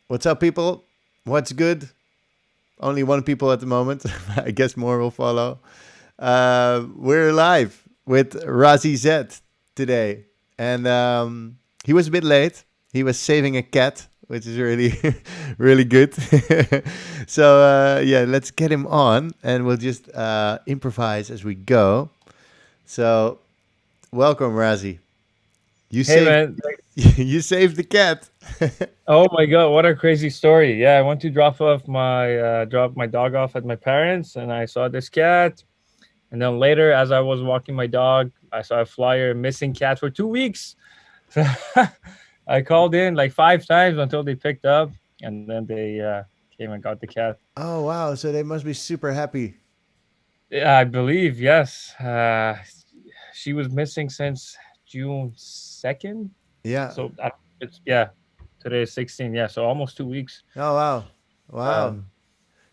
What's up, people? What's good? Only one people at the moment. I guess more will follow. We're live with Rasi Z today, and he was a bit late. He was saving a cat, which is really, really good. So yeah, let's get him on, and we'll just improvise as we go. So welcome, Razi. You Hey saved, man, you saved the cat. oh my God, what a crazy story. Yeah, I went to drop my dog off at my parents and I saw this cat. And then later as I was walking my dog, I saw a flyer missing cat for 2 weeks. So I called in like 5 times until they picked up and then they came and got the cat. Oh wow! So they must be super happy. Yeah, I believe, yes. She was missing since June 2nd. Yeah. So it's yeah, today is 16. Yeah, so almost 2 weeks. Oh wow, wow. Um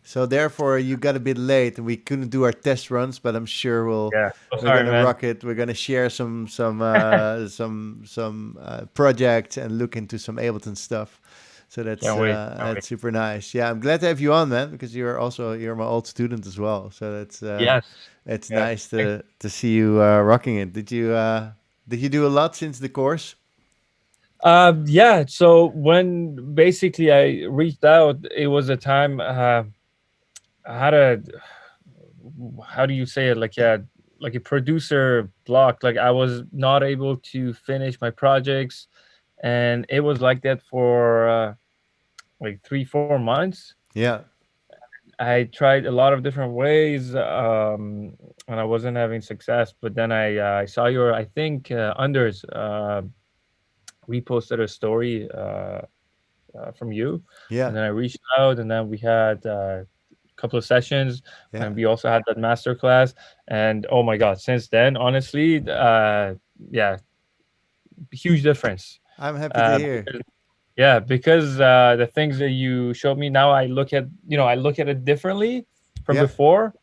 So therefore, you got a bit late, and we couldn't do our test runs. But I'm sure yeah. So we're sorry, gonna man. rock it. We're gonna share some projects and look into some Ableton stuff. So Can't wait. Can't wait. that's super nice. Yeah, I'm glad to have you on, man, because you're my old student as well. So that's Yes. it's Yeah. nice to see you rocking it. Did you do a lot since the course? Yeah. So when basically I reached out, it was a time I had a how do you say it? Like a producer block. Like I was not able to finish my projects, and it was like that for like 3 4 months. Yeah, I tried a lot of different ways, and I wasn't having success. But then I saw your, I think, Unders reposted a story from you, yeah, and then I reached out, and then we had a couple of sessions, yeah. and we also had that master class. And oh my God, since then, honestly, yeah, huge difference. I'm happy to hear. Because, yeah, because the things that you showed me now, I look at it differently from Yeah. before,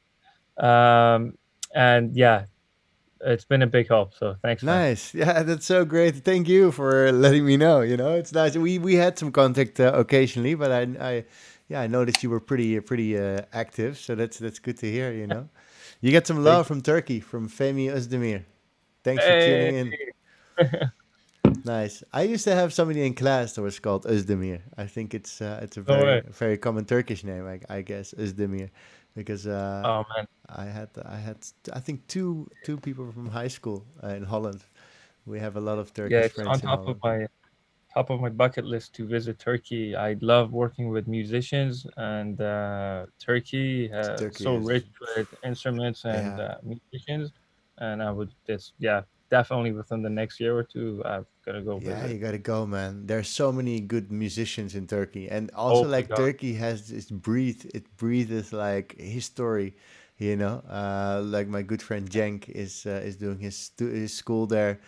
um, and yeah, it's been a big help. So thanks, man. Nice. Yeah, that's so great. Thank you for letting me know. It's nice. We had some contact occasionally, but yeah, I noticed you were pretty active. So that's good to hear. You get some Thank love from Turkey from Femi Özdemir. Thanks for Hey. tuning in. Nice. I used to have somebody in class that was called Özdemir. I think it's a No way. very common Turkish name. I guess Özdemir, because Oh man. I had I think two people from high school in Holland. We have a lot of Yeah, Turkish it's on friends in top of Holland. my bucket list to visit Turkey. I love working with musicians, and Turkey Turkey so is, rich with instruments and yeah, musicians. And I would just yeah, definitely within the next year or two, I'm gonna go yeah. visit. You gotta go, man. There's so many good musicians in Turkey, and also Oh my like God. Turkey has this breathe. It breathes like history. Like my good friend Cenk is doing his school there,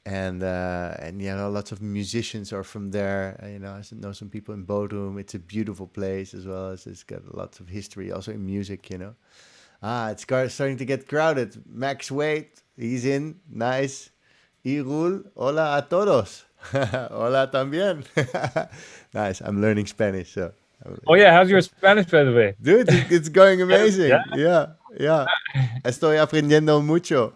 and lots of musicians are from there. I know some people in Bodrum. It's a beautiful place, as well as it's got lots of history also in music. It's starting to get crowded. Max Wade, he's in. Nice. Irul, hola a todos. Hola también. Nice. I'm learning Spanish, so Oh yeah, how's your Spanish, by the way? dude, it's going Yeah. amazing. Yeah, yeah. Estoy aprendiendo mucho.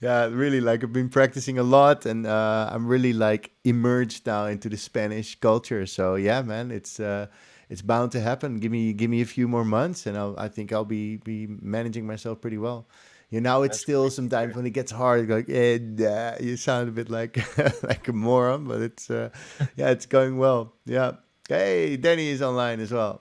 Yeah, really. Like I've been practicing a lot, and I'm really like immersed now into the Spanish culture. So yeah, man, it's bound to happen. Give me a few more months, and I think I'll be managing myself pretty well. Now it's That's still great to sometimes hear. when it gets hard, like you sound a bit like like a moron, but yeah, it's going well. Yeah. Hey, Danny is online as well.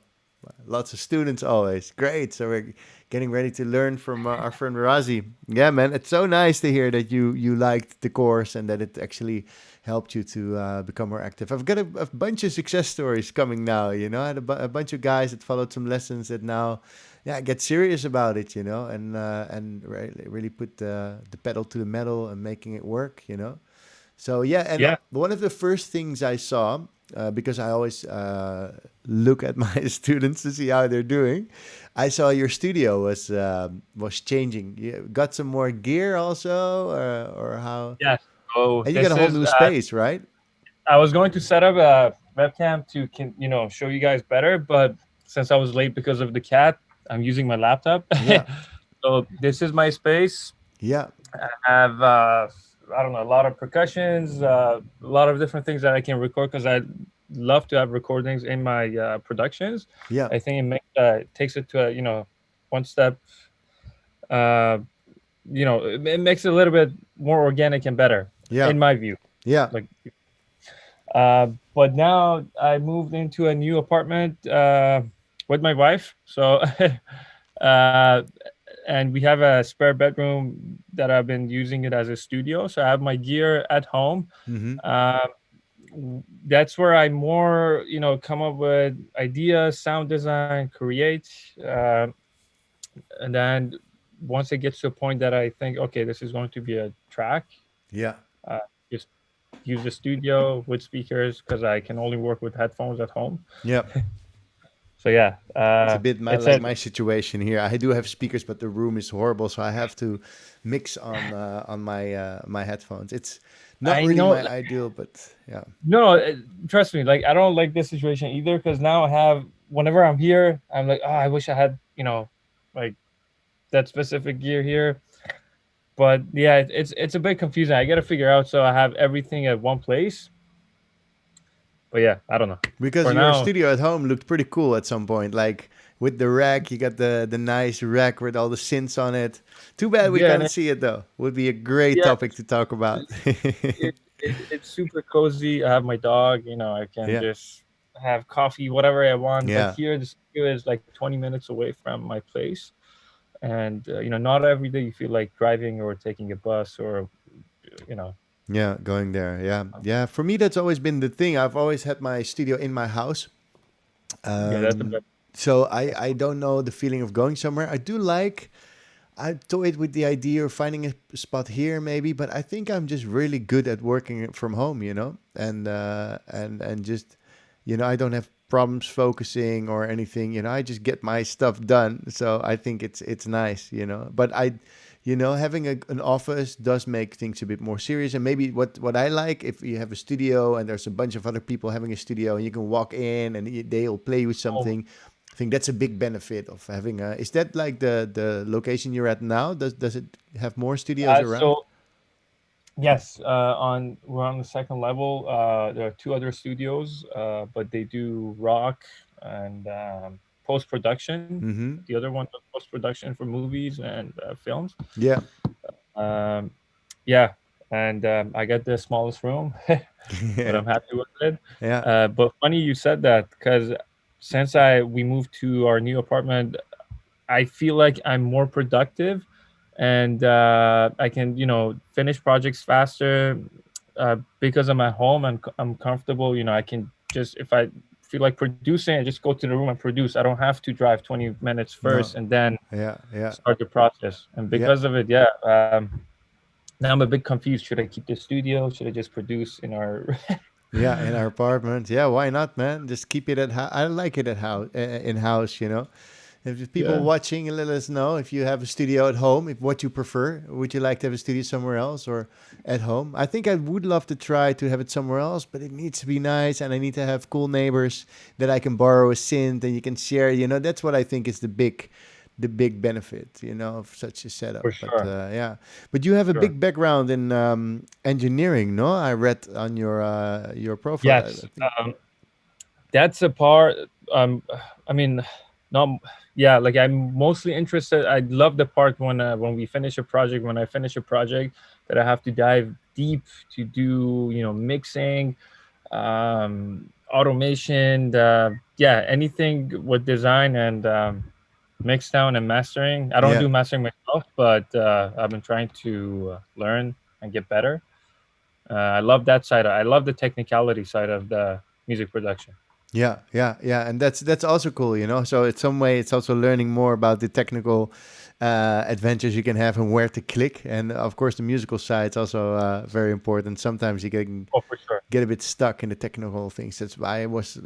Lots of students always. Great. So we're getting ready to learn from our friend Razi. Yeah, man, it's so nice to hear that you liked the course and that it actually helped you to become more active. I've got a bunch of success stories coming now. I had a bunch of guys that followed some lessons that now, yeah, get serious about it. And really put the pedal to the metal and making it work. So yeah, and Yeah. one of the first things I saw, because I always look at my students to see how they're doing, I saw your studio was changing. You got some more gear also, or how? Yes. So And you got this a whole is new space, right? I was going to set up webcam to show you guys better, but since I was late because of the cat, I'm using my laptop. Yeah. So this is my space. Yeah. I have I don't know, a lot of percussions, a lot of different things that I can record because I love to have recordings in my productions. Yeah. I think takes it to a one step. Uh, it makes it a little bit more organic and better Yeah. in my view. Yeah. Like, but now I moved into a new apartment with my wife. So, uh, and we have a spare bedroom that I've been using it as a studio. So I have my gear at home. Mm-hmm. Uh, that's where I more, come up with ideas, sound design, create. And then once it gets to a point that I think, okay, this is going to be a track, Yeah. uh, just use the studio with speakers because I can only work with headphones at home. Yeah. So yeah, It's a bit it's like a my situation here. I do have speakers, but the room is horrible, so I have to mix on my my headphones. It's not I really know. my ideal, but yeah. No, trust me. Like I don't like this situation either because now I have. Whenever I'm here, I'm like, oh, I wish I had, like that specific gear here. But yeah, it's a bit confusing. I got to figure out so I have everything at one place. But yeah, I don't know. Because For your now, studio at home looked pretty cool at some point. Like with the rack, you got the nice rack with all the synths on it. Too bad we yeah, can't see it though. Would be a great yeah, topic to talk about. it's super cozy. I have my dog. I can Yeah. just have coffee, whatever I want. But Yeah. here, the studio is like 20 minutes away from my place, and not every day you feel like driving or taking a bus or you know. Yeah, going there. Yeah. Yeah. For me, that's always been the thing. I've always had my studio in my house. Yeah, that's the best. So That's I cool. don't know the feeling of going somewhere. I toyed with the idea of finding a spot here maybe, but I think I'm just really good at working from home, and just I don't have problems focusing or anything. I just get my stuff done. So I think it's nice. But having an office does make things a bit more serious. And maybe what I like, if you have a studio and there's a bunch of other people having a studio and you can walk in and they'll play with Oh, something. I think that's a big benefit of having a. Is that like the location you're at now? Does it have more studios around? so yes, on we're on the second level. There are two other studios, but they do rock and post production. Mm-hmm. The other one does post production for movies and films. Yeah. Um, yeah, and I get the smallest room, but Yeah. I'm happy with it. Yeah. But funny you said that because since I we moved to our new apartment, I feel like I'm more productive, and I can finish projects faster because I'm at home and I'm comfortable. I can just if I feel like producing, I just go to the room and produce. I don't have to drive 20 minutes first No. and then Yeah. Yeah. start the process. And Yeah. because of it, yeah. Now I'm a bit confused. Should I keep the studio? Should I just produce in our? Yeah. In our apartment. Yeah. Why not, man? Just keep it at house. I like it at house, in house. If there's people Yeah. watching, let us know if you have a studio at home, if what you prefer. Would you like to have a studio somewhere else or at home? I think I would love to try to have it somewhere else, but it needs to be nice and I need to have cool neighbors that I can borrow a synth and you can share. That's what I think is the big benefit, of such a setup. For But sure. yeah, but you have a Sure. big background in engineering, no? I read on your profile, I Yes. think. That's a part. Um, I mean, not. Yeah, like I'm mostly interested. I love the part when we finish a project. When I finish a project, that I have to dive deep to do mixing, automation. Yeah, anything with design and mix down and mastering. I don't Yeah. do mastering myself, but I've been trying to learn and get better. I love that side. I love the technicality side of the music production. Yeah, yeah, yeah, and that's also cool. So in some way, it's also learning more about the technical adventures you can have and where to click, and of course, the musical side is also very important. Sometimes you can Oh, for sure. get a bit stuck in the technical things. That's why I was.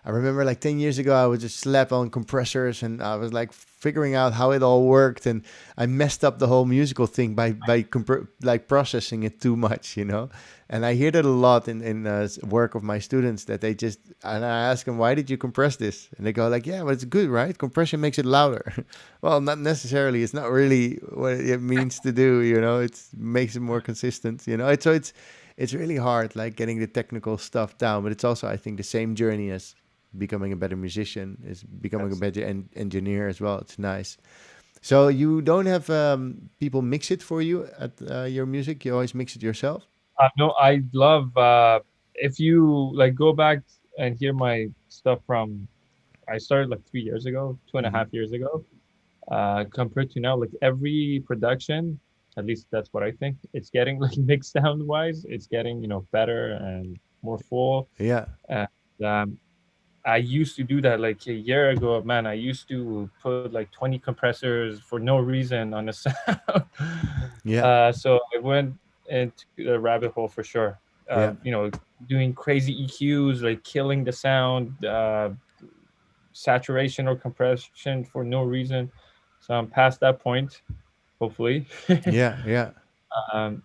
I remember like 10 years ago, I would just slap on compressors, and I was like figuring out how it all worked, and I messed up the whole musical thing by like processing it too much, you know. And I hear that a lot in work of my students, that they just, and I ask them, why did you compress this? And they go like, yeah, but it's good, right? Compression makes it louder. Well, not necessarily. It's not really what it means to do, you know. It makes it more consistent, you know. It's really hard, like getting the technical stuff down. But it's also, I think, the same journey as becoming a better musician, is becoming a Yes. better engineer as well. It's nice. So you don't have people mix it for you at your music. You always mix it yourself. No, I love if you like go back and hear my stuff from I started like 3 years ago, two and a Hmm. half years ago. Compared to now, like every production, at least that's what I think, it's getting like mixed sound wise, it's getting better and more full. Yeah, And I used to do that like a year ago. Man, I used to put like 20 compressors for no reason on the sound. yeah, So I went into the rabbit hole for sure. yeah, Doing crazy EQs, like killing the sound, saturation or compression for no reason. So I'm past that point, hopefully. yeah, yeah. um,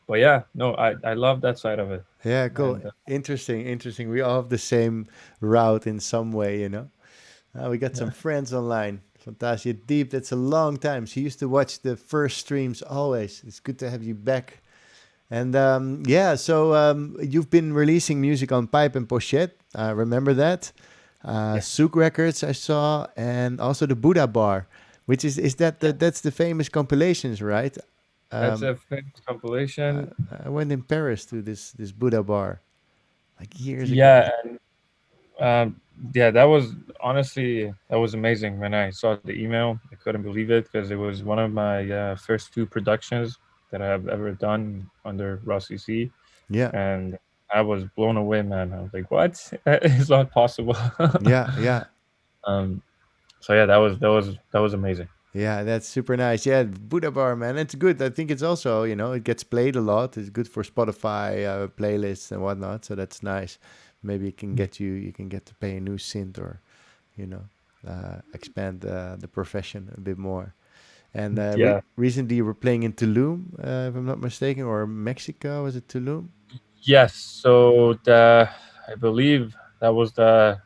but yeah, no, I love that side of it. Yeah, cool. And Interesting, interesting. We all have the same route in some way, you know. We got some friends online. Fantasia Deep, that's a long time. She used to watch the first streams always. It's good to have you back. And yeah, so you've been releasing music on Pipe and Pochette. Remember that? yes, Souq Records I saw, and also the Buddha Bar, which is that yeah, that's the famous compilations, right? that's Um, a famous compilation. I went in Paris to this Buddha Bar like years ago. Yeah, and yeah, that was honestly that was amazing. When I saw the email, I couldn't believe it because it was one of my first two productions that I have ever done under Rasi Z, Yeah, and I was blown away, man. I was like, "What? It's not possible." yeah, yeah. um, so yeah, that was amazing. Yeah, that's super nice. Yeah, Buddha Bar, man, it's good. I think it's also, you know, it gets played a lot. It's good for Spotify playlists and whatnot. So that's nice. Maybe it can get you, you can get to pay a new synth, or, you know, expand the profession a bit more. And Yeah. recently you were playing in Tulum, if I'm not mistaken, or Mexico. Was it Tulum? Yes. So I believe that was the.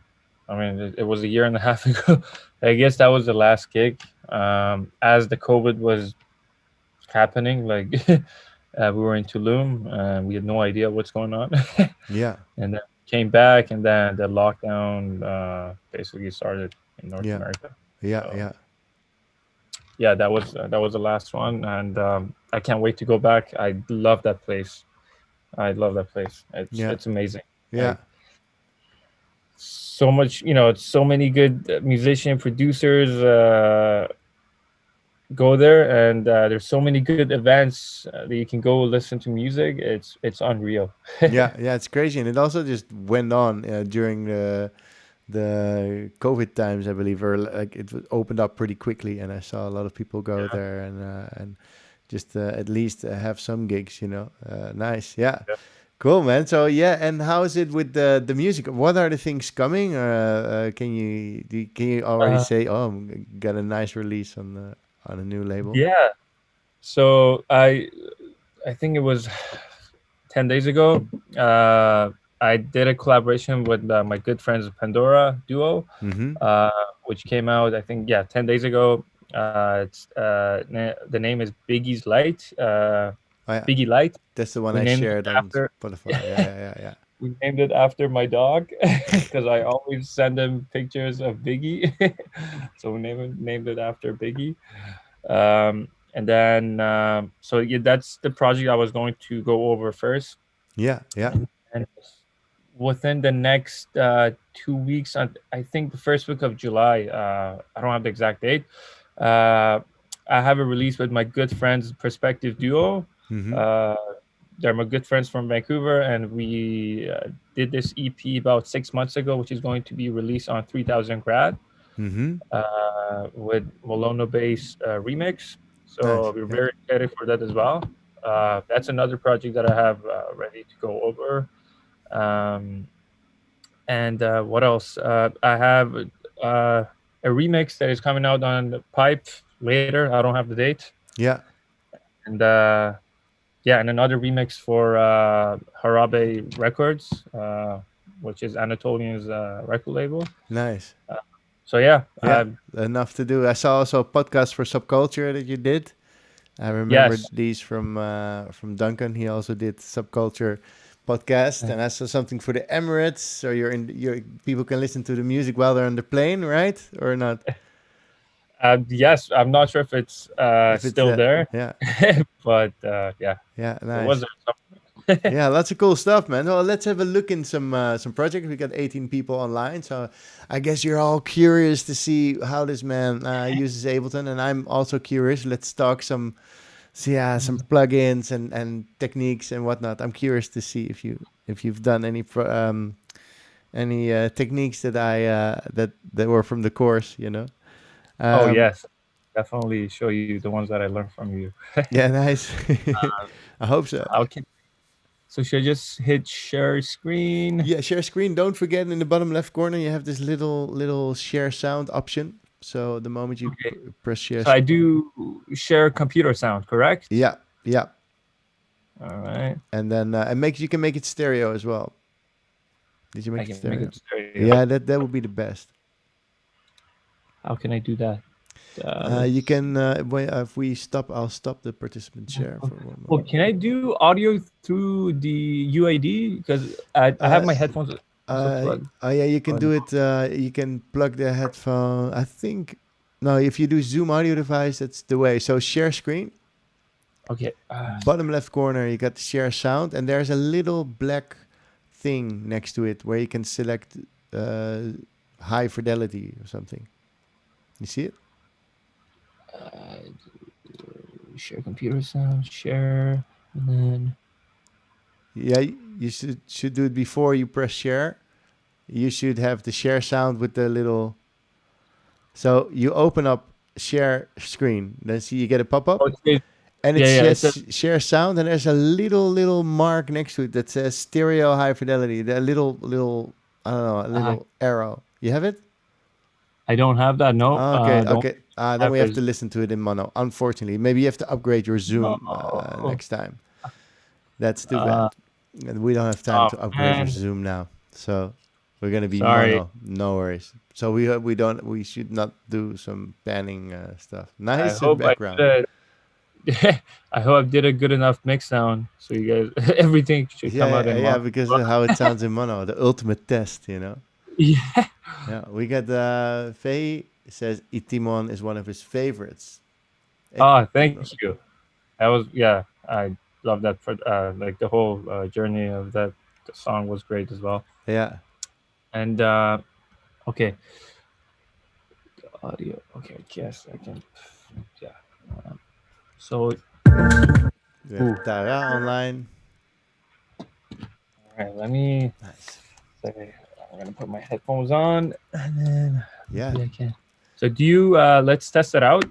I mean, it was a year and a half ago. I guess that was the last gig. As the COVID was happening, like we were in Tulum, and we had no idea what's going on, Yeah, and then came back, and then the lockdown basically started in North yeah, America. yeah, So yeah, yeah, that was the last one, and I can't wait to go back. I love that place. I love that place. It's yeah, it's amazing. yeah, Like so much, it's so many good musician producers go there, and there's so many good events that you can go listen to music. It's unreal. yeah, yeah. It's crazy, and it also just went on during the COVID times, I believe, or like it was opened up pretty quickly, and I saw a lot of people go Yeah, there and just at least have some gigs, you know. Nice, yeah, yeah. cool, man. So yeah, and how is it with the music? What are the things coming? Can you already Uh, say, oh, got a nice release on a new label? yeah. So I think it was 10 days ago. I did a collaboration with my good friends Pandora duo, Mm-hmm. uh, which came out I think, yeah, 10 days ago. The name is Biggie's Light. Oh yeah, Biggie Light. that's the one We I named it shared on after. Spotify. Yeah, yeah, yeah, We named it after my dog because I always send him pictures of Biggie. So we named it after Biggie. And then, so yeah, that's the project I was going to go over first. yeah, yeah, And within the next 2 weeks, I think the first week of July, I don't have the exact date. Uh, I have a release with my good friends, Perspective Duo. mm-hmm. Uh, they're my good friends from Vancouver, and we did this EP about 6 months ago, which is going to be released on 3000 Grad Mm-hmm. with Molono Bass remix. So Nice. we're Yeah. very excited for that as well. That's another project that I have ready to go over. Um, and what else? I have a remix that is coming out on the Pipe later. I don't have the date. Yeah, And yeah, and another remix for Harabe Records, which is Anatolian's record label. nice. So yeah, Yeah, enough to do. I saw also a podcast for Subculture that you did. I remember yes, these from Duncan. He also did Subculture podcast, and I saw something for the Emirates. So your people can listen to the music while they're on the plane, right? Or not? yes. I'm not sure if it's If it's still there, yeah, but yeah, yeah, it was nice. there. Yeah, lots of cool stuff, man. Well, let's have a look in some projects. We got 18 people online, so I guess you're all curious to see how this man uses Ableton, and I'm also curious. Let's talk some plugins and techniques and whatnot. I'm curious to see if you've done any techniques that that were from the course. You know. Oh Um, yes, definitely show you the ones that I learned from you. yeah, nice. I hope so. Okay, so should I just hit share screen? Yeah, share screen. Don't forget in the bottom left corner you have this little share sound option. So the moment you Okay, press share, so I do share computer sound, correct? yeah, yeah, All right, and then you can make it stereo as well. Did you I make it can make stereo? it stereo. Yeah, that would be the best. How can I do that? You Let's. can if we stop, I'll stop the participant share for one Well, moment. can I do audio through the UAD? Because I have Uh, my headphones also plugged. oh yeah, you can Oh, do no. it. You can plug the headphone. I think no, if you do Zoom audio device, that's the way. So share screen. Okay. Bottom left corner, you got share sound, and there's a little black thing next to it where you can select uh, high fidelity or something. You see it? Uh, share computer sound, share, and then. Yeah, you should do it before you press share. You should have the share sound with the little. So you open up share screen, then see you get a pop up, Oh, it and it yeah, yeah. It says. says share sound, and there's a little mark next to it that says stereo high fidelity. The little I don't know, a Uh, little arrow. You have it? I don't have that. No. Okay, Don't okay. Then have we have to is. listen to it in mono. Unfortunately, maybe you have to upgrade your Zoom No. next time. That's too bad. Uh, And we don't have time oh to upgrade your man. Zoom now, so we're gonna be Sorry. mono. No worries. So we should not do some panning stuff. I Nice hope I background. did a, I hope I did a good enough mix sound so you guys everything should come out in Yeah, mono. because of how it sounds in mono, the ultimate test, you know. Yeah. Yeah, we got Faye says Itimon is one of his favorites. Oh, thank Itimon. you. That was yeah. I love that for like the whole journey of that. The song was great as well. Yeah, And okay, audio. Okay, I guess I can. Yeah. So we ooh, have Tara online. all right. Let me Nice. say I'm gonna put my headphones on, and then Yeah. maybe I can. So do you? Let's test it out.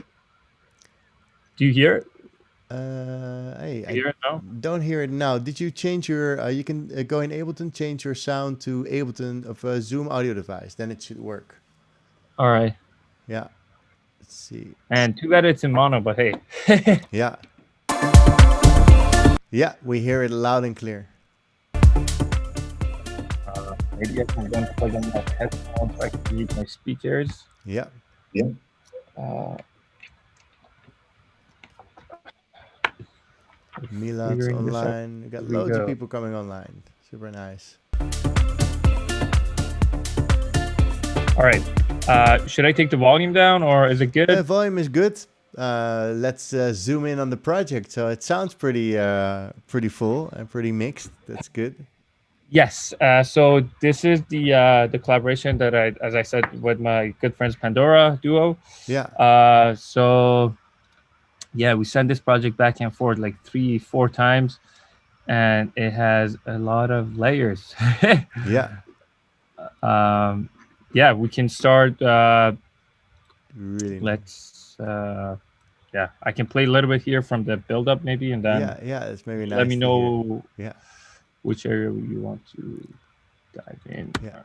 Do you hear it? Hey, Do you hear it now? don't hear it now. Did you change your? You can go in Ableton, change your sound to Ableton of a Zoom audio device. Then it should work. All right. Yeah. Let's see. And too bad it's in mono, but hey. Yeah. Yeah, we hear it loud and clear. Maybe I can then plug in my headphones so I can use my speakers. Yeah. Uh, Milad's figuring this out. online. We got Here we loads of go. people coming online. Super nice. All right. Should I take the volume down or is it good? Volume is good. Let's zoom in on the project. So it sounds pretty full and pretty mixed. That's good. Yes. So this is the collaboration that as I said, with my good friends Pandora duo. Yeah. So yeah, we sent this project back and forth like 3-4 times, and it has a lot of layers. Yeah. Yeah, we can start. Really. Let's yeah, I can play a little bit here from the build up maybe, and then Yeah, it's maybe let me nice to hear. know Yeah, which area you want to dive in. yeah.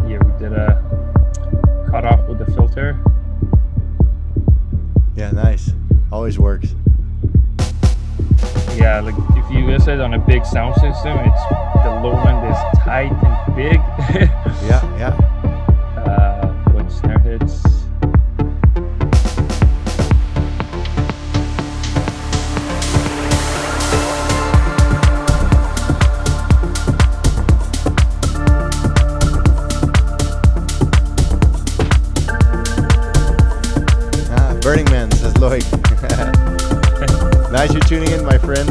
Here we did a cut off with the filter. Yeah, nice. Always works. Yeah, like if you listen on a big sound system, it's the low end is tight and big. Yeah. When snare hits. Burning Man, says Lloyd. Nice you're tuning in, my friend.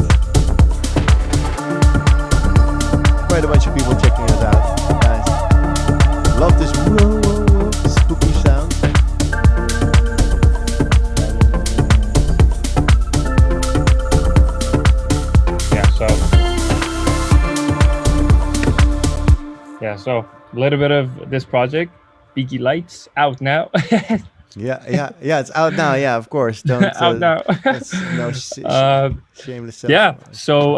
Quite a bunch of people checking us out. Nice. Love this whoa, whoa, whoa, spooky sound. So a little bit of this project, Beaky Lights, out now. Yeah. It's out now. Yeah, of course. Don't. Out now. That's no shameless self. Yeah. So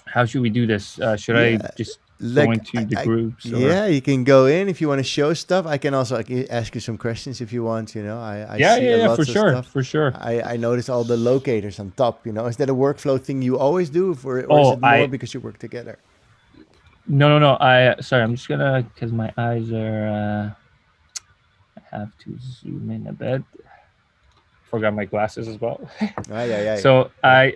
how should we do this? Should I Yeah, just go like into the groups? Or? yeah, you can go in if you want to show stuff. I can also ask you some questions if you want. You know, I see lots for of sure, stuff. for sure. I noticed all the locators on top. You know, is that a workflow thing you always do, or is Oh, it more because you work together? No. Sorry, I'm just gonna, because my eyes are. I have to zoom in a bit. Forgot my glasses as well. Yeah. So I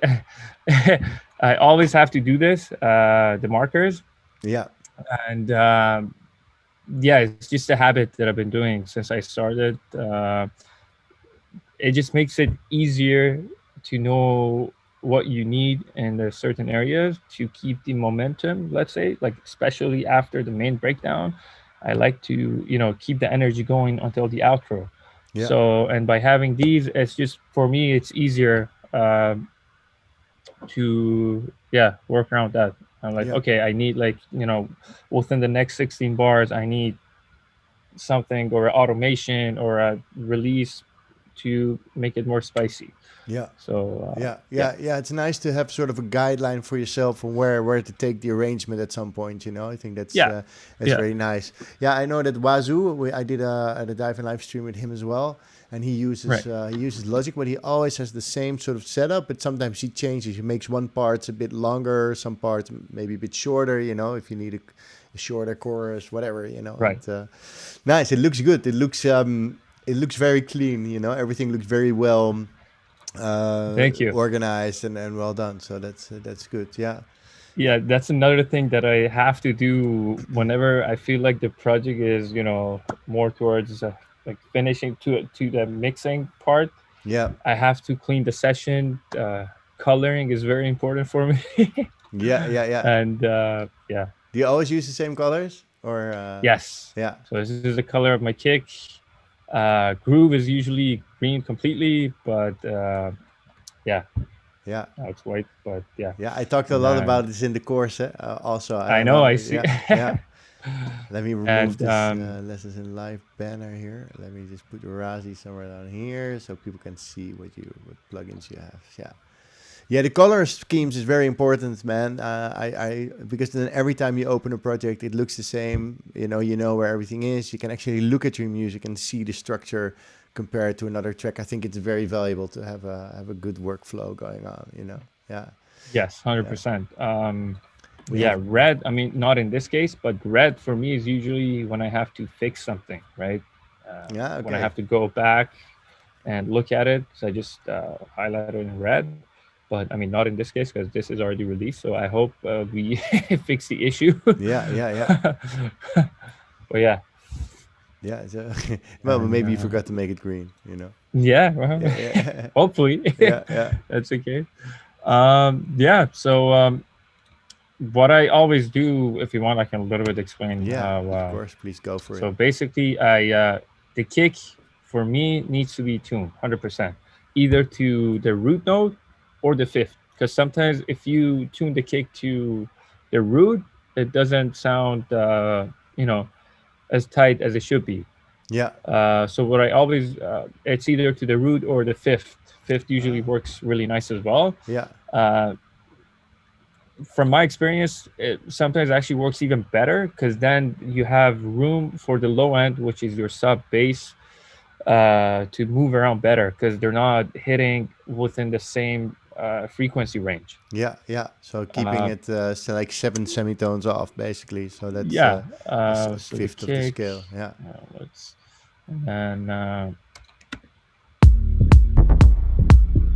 I always have to do this, the markers. Yeah. And yeah, it's just a habit that I've been doing since I started. It just makes it easier to know what you need in the certain areas to keep the momentum, let's say, like especially after the main breakdown. I like to, keep the energy going until the outro. Yeah. So, and by having these, it's just, for me, it's easier to work around that. I'm like, Yeah. okay, I need, like, within the next 16 bars, I need something or automation or a release to make it more spicy. Yeah. So Yeah. It's nice to have sort of a guideline for yourself on where to take the arrangement at some point. You know, I think that's very nice. Yeah, I know that Wazoo. I did a Daamen live stream with him as well, and he uses Logic, but he always has the same sort of setup. But sometimes he changes. He makes one part a bit longer, some parts maybe a bit shorter. You know, if you need a shorter chorus, whatever. You know, right? Nice. It looks good. It looks very clean. You know, everything looks very well. Thank you. Organized and well done. So that's good. Yeah, that's another thing that I have to do whenever I feel like the project is more towards like finishing to the mixing part. Yeah, I have to clean the session. Coloring is very important for me. yeah. And do you always use the same colors or yes? Yeah. So this is the color of my kick. Groove is usually green completely, but yeah, now it's white. But yeah, I talked a lot about this in the course. Also, I know. I see. Yeah. Let me remove this lessons in live banner here. Let me just put Rasi somewhere down here so people can see what plugins you have. Yeah, the color schemes is very important, man. Because then every time you open a project, it looks the same. You know where everything is. You can actually look at your music and see the structure compared to another track. I think it's very valuable to have a good workflow going on. Yeah. Yes, 100%. Red. I mean, not in this case, but red for me is usually when I have to fix something, right? Okay. When I have to go back and look at it, so I just highlight it in red. But I mean, not in this case because this is already released. So I hope we fix the issue. Yeah. But yeah. Yeah. Well, maybe you forgot to make it green. Yeah. Well, yeah. Hopefully. Yeah. That's okay. So what I always do, if you want, I can a little bit explain Yeah, how. of course. Please go for it. So basically, the kick for me needs to be tuned 100%, either to the root note or the fifth. Because sometimes if you tune the kick to the root, it doesn't sound you know as tight as it should be. Yeah. So what I always it's either to the root or the fifth. Fifth usually Ah, works really nice as well. yeah. Uh, from my experience, it sometimes actually works even better because then you have room for the low end, which is your sub bass, to move around better because they're not hitting within the same frequency range. Yeah, yeah. So keeping Uh, it so like 7 semitones off, basically. So that's yeah. a So the fifth of the kick, scale. Yeah, let's and then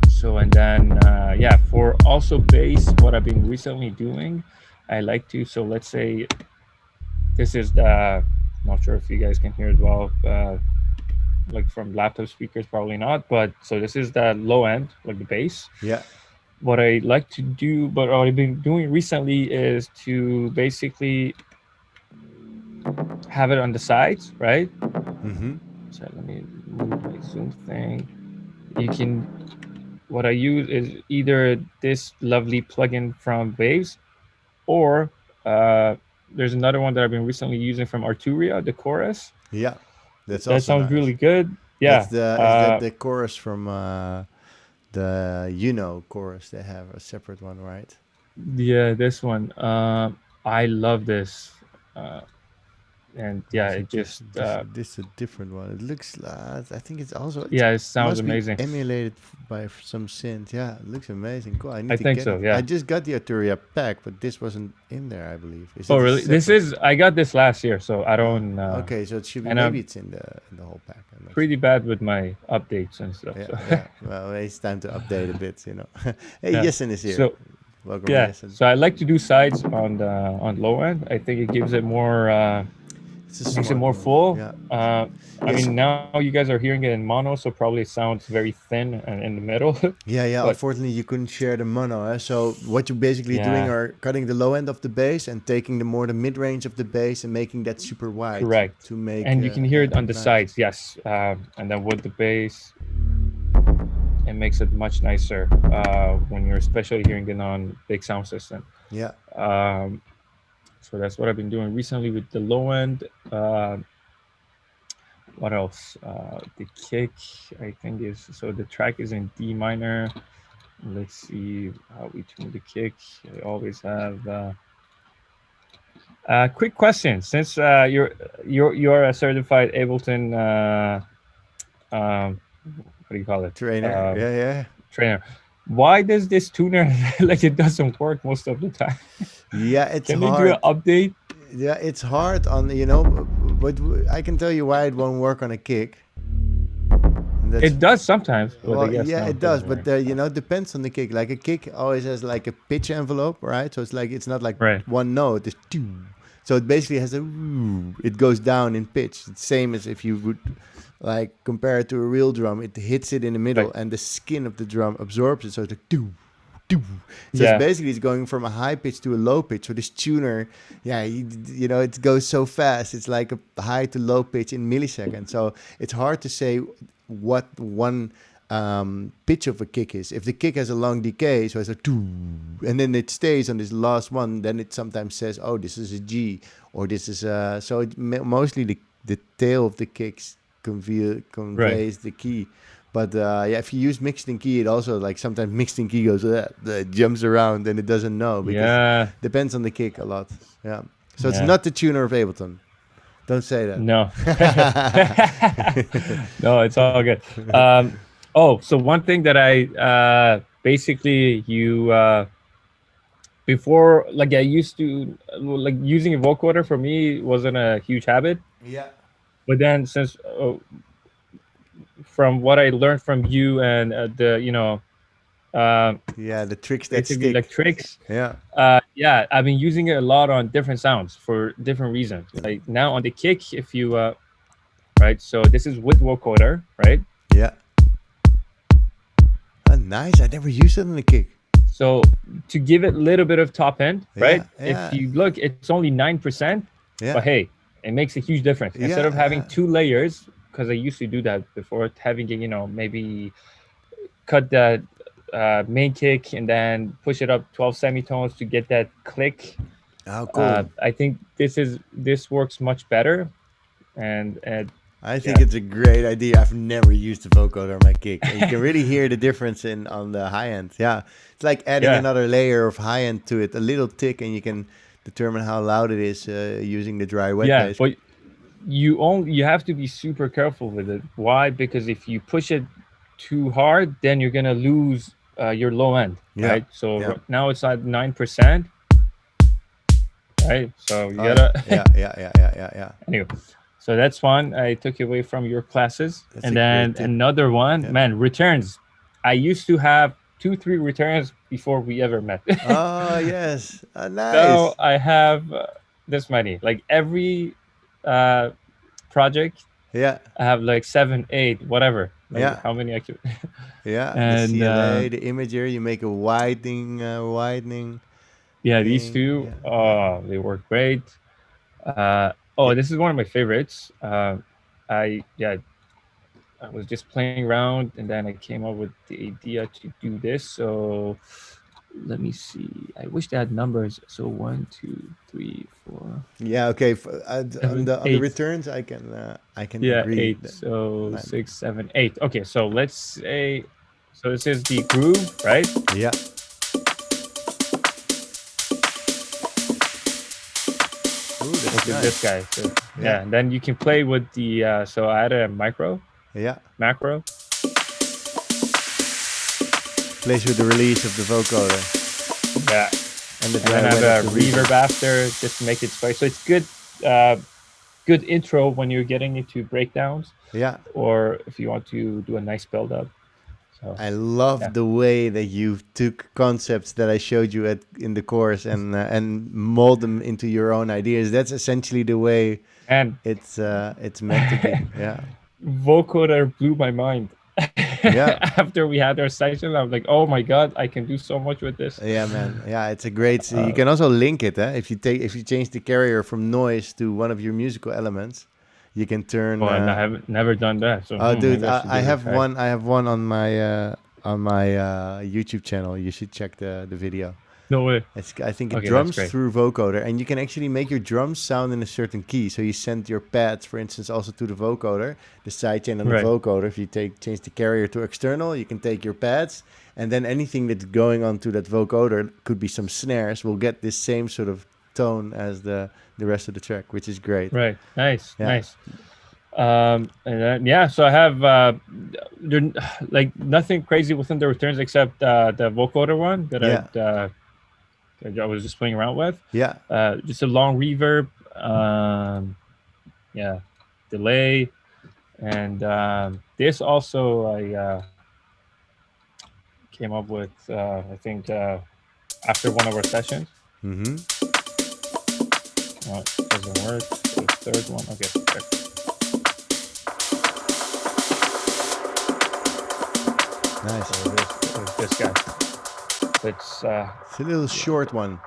so and then yeah, for also bass, what I've been recently doing, I like to. So let's say this is the. Not sure if you guys can hear as well. Like from laptop speakers, probably not. But so this is the low end, like the bass. yeah, What I like to do, but what I've been doing recently is to basically have it on the sides, right? mm-hmm. So let me move my zoom thing. You can. What I use is either this lovely plugin from Waves, or uh, there's another one that I've been recently using from Arturia, the chorus. Yeah. That's That also sounds really nice. good. That's Yeah. the is that the chorus from the chorus? They have a separate one, right? Yeah, this one. I love this. Uh, and Or yeah, is it it just this a different one? It looks. I think it's also it yeah, it sounds must be amazing. emulated by some synth. Yeah, it looks amazing. Cool. I need I to think get so. it. I Yeah. just got the Arturia pack, but this wasn't in there. I believe. Is Oh, it a really? This separate? is I got this last year, so I don't. Okay, so it should be And maybe I'm it's in the whole pack. I'm not pretty sure. bad with my updates and stuff. Yeah, So yeah. Well, it's time to update a bit, you know. Hey, yeah. Jessen is here. So Welcome, yeah. Jessen. So I like to do sides on low end. I think it gives it more. It's a Makes it smart more move. full. Yeah. I Yes. mean, now you guys are hearing it in mono, so probably it sounds very thin and in the middle. Yeah, yeah. But Unfortunately, you couldn't share the mono. So what you're basically doing yeah, are cutting the low end of the bass and taking the mid range of the bass and making that super wide correct. to make. And you can hear Yeah, it on the nice. sides, yes. And then with the bass, it makes it much nicer when you're especially hearing it on big sound system. Yeah, Um, so that's what I've been doing recently with the low end. What else? The kick, I think is so the track is in D minor. Let's see how we tune the kick. I always have. Quick question: since you're a certified Ableton, what do you call it? trainer. Yeah, yeah. Trainer. Why does this tuner like it doesn't work most of the time? Yeah, it's Can they do an hard. update? Yeah, it's hard on but I can tell you why it won't work on a kick. And that's It does sometimes, but I well, guess yeah, no, it it does, doesn't but work. depends on the kick. Like a kick always has like a pitch envelope, right? So it's not like Right. one note. It's two. So it basically has it goes down in pitch. It's same as if you would like compare it to a real drum. It hits it in the middle, Right. and the skin of the drum absorbs it. So it's like do. So Yeah. it's going from a high pitch to a low pitch. So this tuner, yeah, it goes so fast. It's like a high to low pitch in milliseconds. So it's hard to say what one pitch of a kick is. If the kick has a long decay, so it's a doo, and then it stays on this last one, then it sometimes says, oh, this is a G, or this is a. So mostly the tail of the kicks conveys the key. But yeah, if you use mixed in key, it also like sometimes mixed in key goes jumps around and it doesn't know because Yeah. depends on the kick a lot. Yeah, so it's Yeah. not the tuner of Ableton. Don't say that. No. No, it's all good. So one thing that I basically before, like I used to like using a vocoder for me wasn't a huge habit, Yeah. but then since from what I learned from you and Yeah, the tricks that basically stick. like tricks, Yeah. yeah, I've been using it a lot on different sounds for different reasons. Like now on the kick, if you right, so this is with vocoder, right? Yeah. Oh, nice. I never used it on the kick. So to give it a little bit of top end, right? Yeah, If yeah, you look, it's only 9%, but yeah, hey, it makes a huge difference. Instead yeah, of having yeah. two layers, because I used to do that before, having it, maybe cut that main kick and then push it up 12 semitones to get that click. Oh, cool. I think this works much better, and I think yeah, it's a great idea. I've never used the vocoder on my kick, and you can really hear the difference in on the high end. Yeah, it's like adding yeah, another layer of high end to it, a little tick, and you can determine how loud it is using the dry wet yeah. bass. But you have to be super careful with it. Why? Because if you push it too hard, then you're gonna lose your low end, Yeah, right? So yeah. now it's at 9%, right? So you Oh yeah, gotta yeah, yeah, yeah, yeah, yeah, yeah. anyway. So that's one I took away from your classes, That's a and then great tip. another one, Yeah. man, returns. I used to have 2, 3 returns before we ever met. Oh yes, Now nice. I have this many. Like every uh, project, Yeah, I have like 7, 8, whatever. Like yeah, how many I could. yeah. The And CLA, the imager, you make a widening yeah, these thing. two, Yeah, yeah. oh, they work great. Oh, Yeah. this is one of my favorites. I was just playing around, and then I came up with the idea to do this. So let me see. I wish they had numbers. So 1, 2, 3, 4, Yeah, okay. On 7, the 8. returns, I can Yeah, agree 8. that So nine. 6, 7, 8. Okay, so let's say, so this is the groove, right? Yeah. Ooh, that's Which is this nice. guy. So Yeah, yeah, and then you can play with the. So I had a yeah. macro. Plays with the release of the vocoder Yeah, and the and then dry I have wet of a the reverb reverb. after just to make it spicy. So it's good. Good intro when you're getting into breakdowns, Yeah, or if you want to do a nice build up. So I yeah, love the way that you took concepts that I showed you at in the course and mold them into your own ideas. That's essentially the way and it's meant to be. Yeah, vocoder blew my mind. yeah. After we had our session, I was like, "Oh my god, I can do so much with this." Yeah, man. Yeah, it's a great. You Uh, can also link it. If you change the carrier from noise to one of your musical elements, you can turn. oh, and I haven't never done that, so Dude, maybe I should I give it a have try. one. I have one on my YouTube channel. You should check the video. No way. I think it Okay, that's drums great. through vocoder, and you can actually make your drums sound in a certain key. So you send your pads, for instance, also to the vocoder, the sidechain on the Right, vocoder. If you change the carrier to external, you can take your pads, and then anything that's going on to that vocoder, could be some snares, will get this same sort of tone as the rest of the track, which is great. right. Nice, Yeah, nice. And then yeah, so I have there, like nothing crazy within the returns except the vocoder one that yeah, I was just playing around with. yeah. Just a long reverb, yeah, delay, and this also I came up with. I think after one of our sessions. Mm-hmm. It doesn't work. The third one. Okay. There. Nice. So this guy. It's It's a little short one.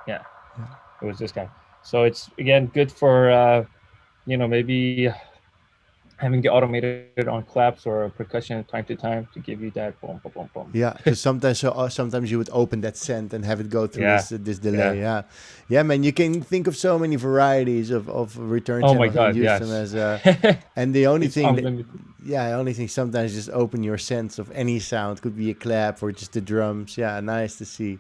yeah. Yeah. It was this guy. So it's again good for maybe having it automated on claps or percussion time to time to give you that boom boom boom boom. Yeah, because sometimes you would open that send and have it go through Yeah, this delay. yeah. Yeah, yeah, man. You can think of so many varieties of return Oh my channels and god, use them yes. as and the only It's thing that unlimited. yeah, the only thing sometimes just open your sense of any sound. Could be a clap or just the drums. Yeah, nice to see.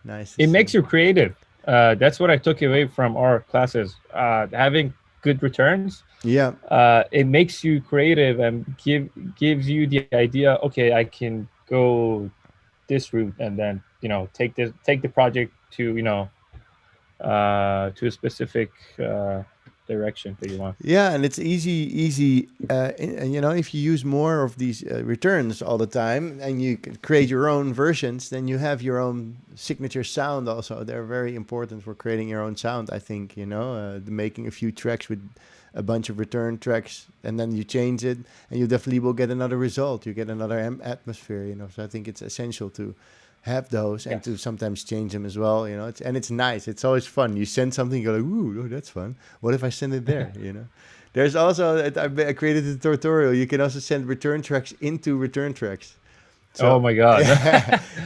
Nice to It see. makes you creative. That's what I took away from our classes. Having good returns, Yeah, it makes you creative and gives you the idea. Okay, I can go this route, and then take the project to to a specific direction that you want. yeah, and it's easy. If you use more of these returns all the time, and you create your own versions, then you have your own signature sound. Also, they're very important for creating your own sound. I think making a few tracks with a bunch of return tracks, and then you change it, and you definitely will get another result. You get another atmosphere. So I think it's essential to have those and to Yes. sometimes change them as well. It's nice. It's always fun. You send something, you're like, ooh, oh, that's fun. What if I send it there? There's also I created a tutorial. You can also send return tracks into return tracks. Oh So my God.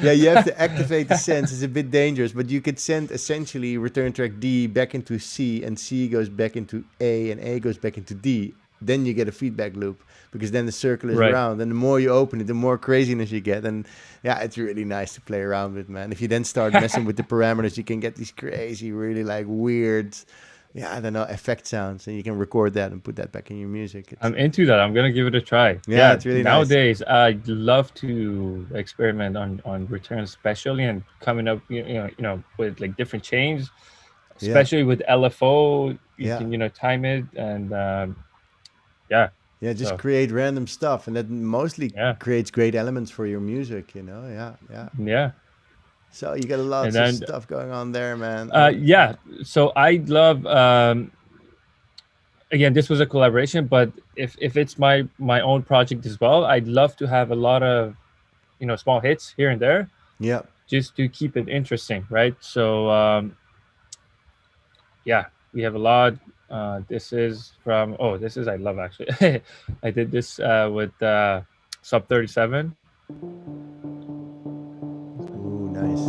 yeah, you have to activate the sends. It's a bit dangerous, but you could send essentially return track D back into C, and C goes back into A, and A goes back into D. Then you get a feedback loop because then the circle is Right. round, and the more you open it, the more craziness you get. And yeah, it's really nice to play around with, man. If you then start messing with the parameters, you can get these crazy, really like weird, yeah, I don't know, effect sounds, and you can record that and put that back in your music. I'm into that. I'm gonna give it a try. Yeah, Yeah, it's really nice. nowadays I love to experiment on returns, especially and coming up, with like different chains, Yeah, especially with LFO. You yeah. can time it, and yeah. Yeah, just So create random stuff, and that mostly yeah, creates great elements for your music. Yeah, yeah. yeah, So you got and lots of then stuff going on there, man. Oh, yeah. So I love. Again, this was a collaboration, but if it's my own project as well, I'd love to have a lot of small hits here and there, yeah, just to keep it interesting, right? So yeah, we have a lot. This is from this is I love actually. I did this with Sub 37. ooh, nice.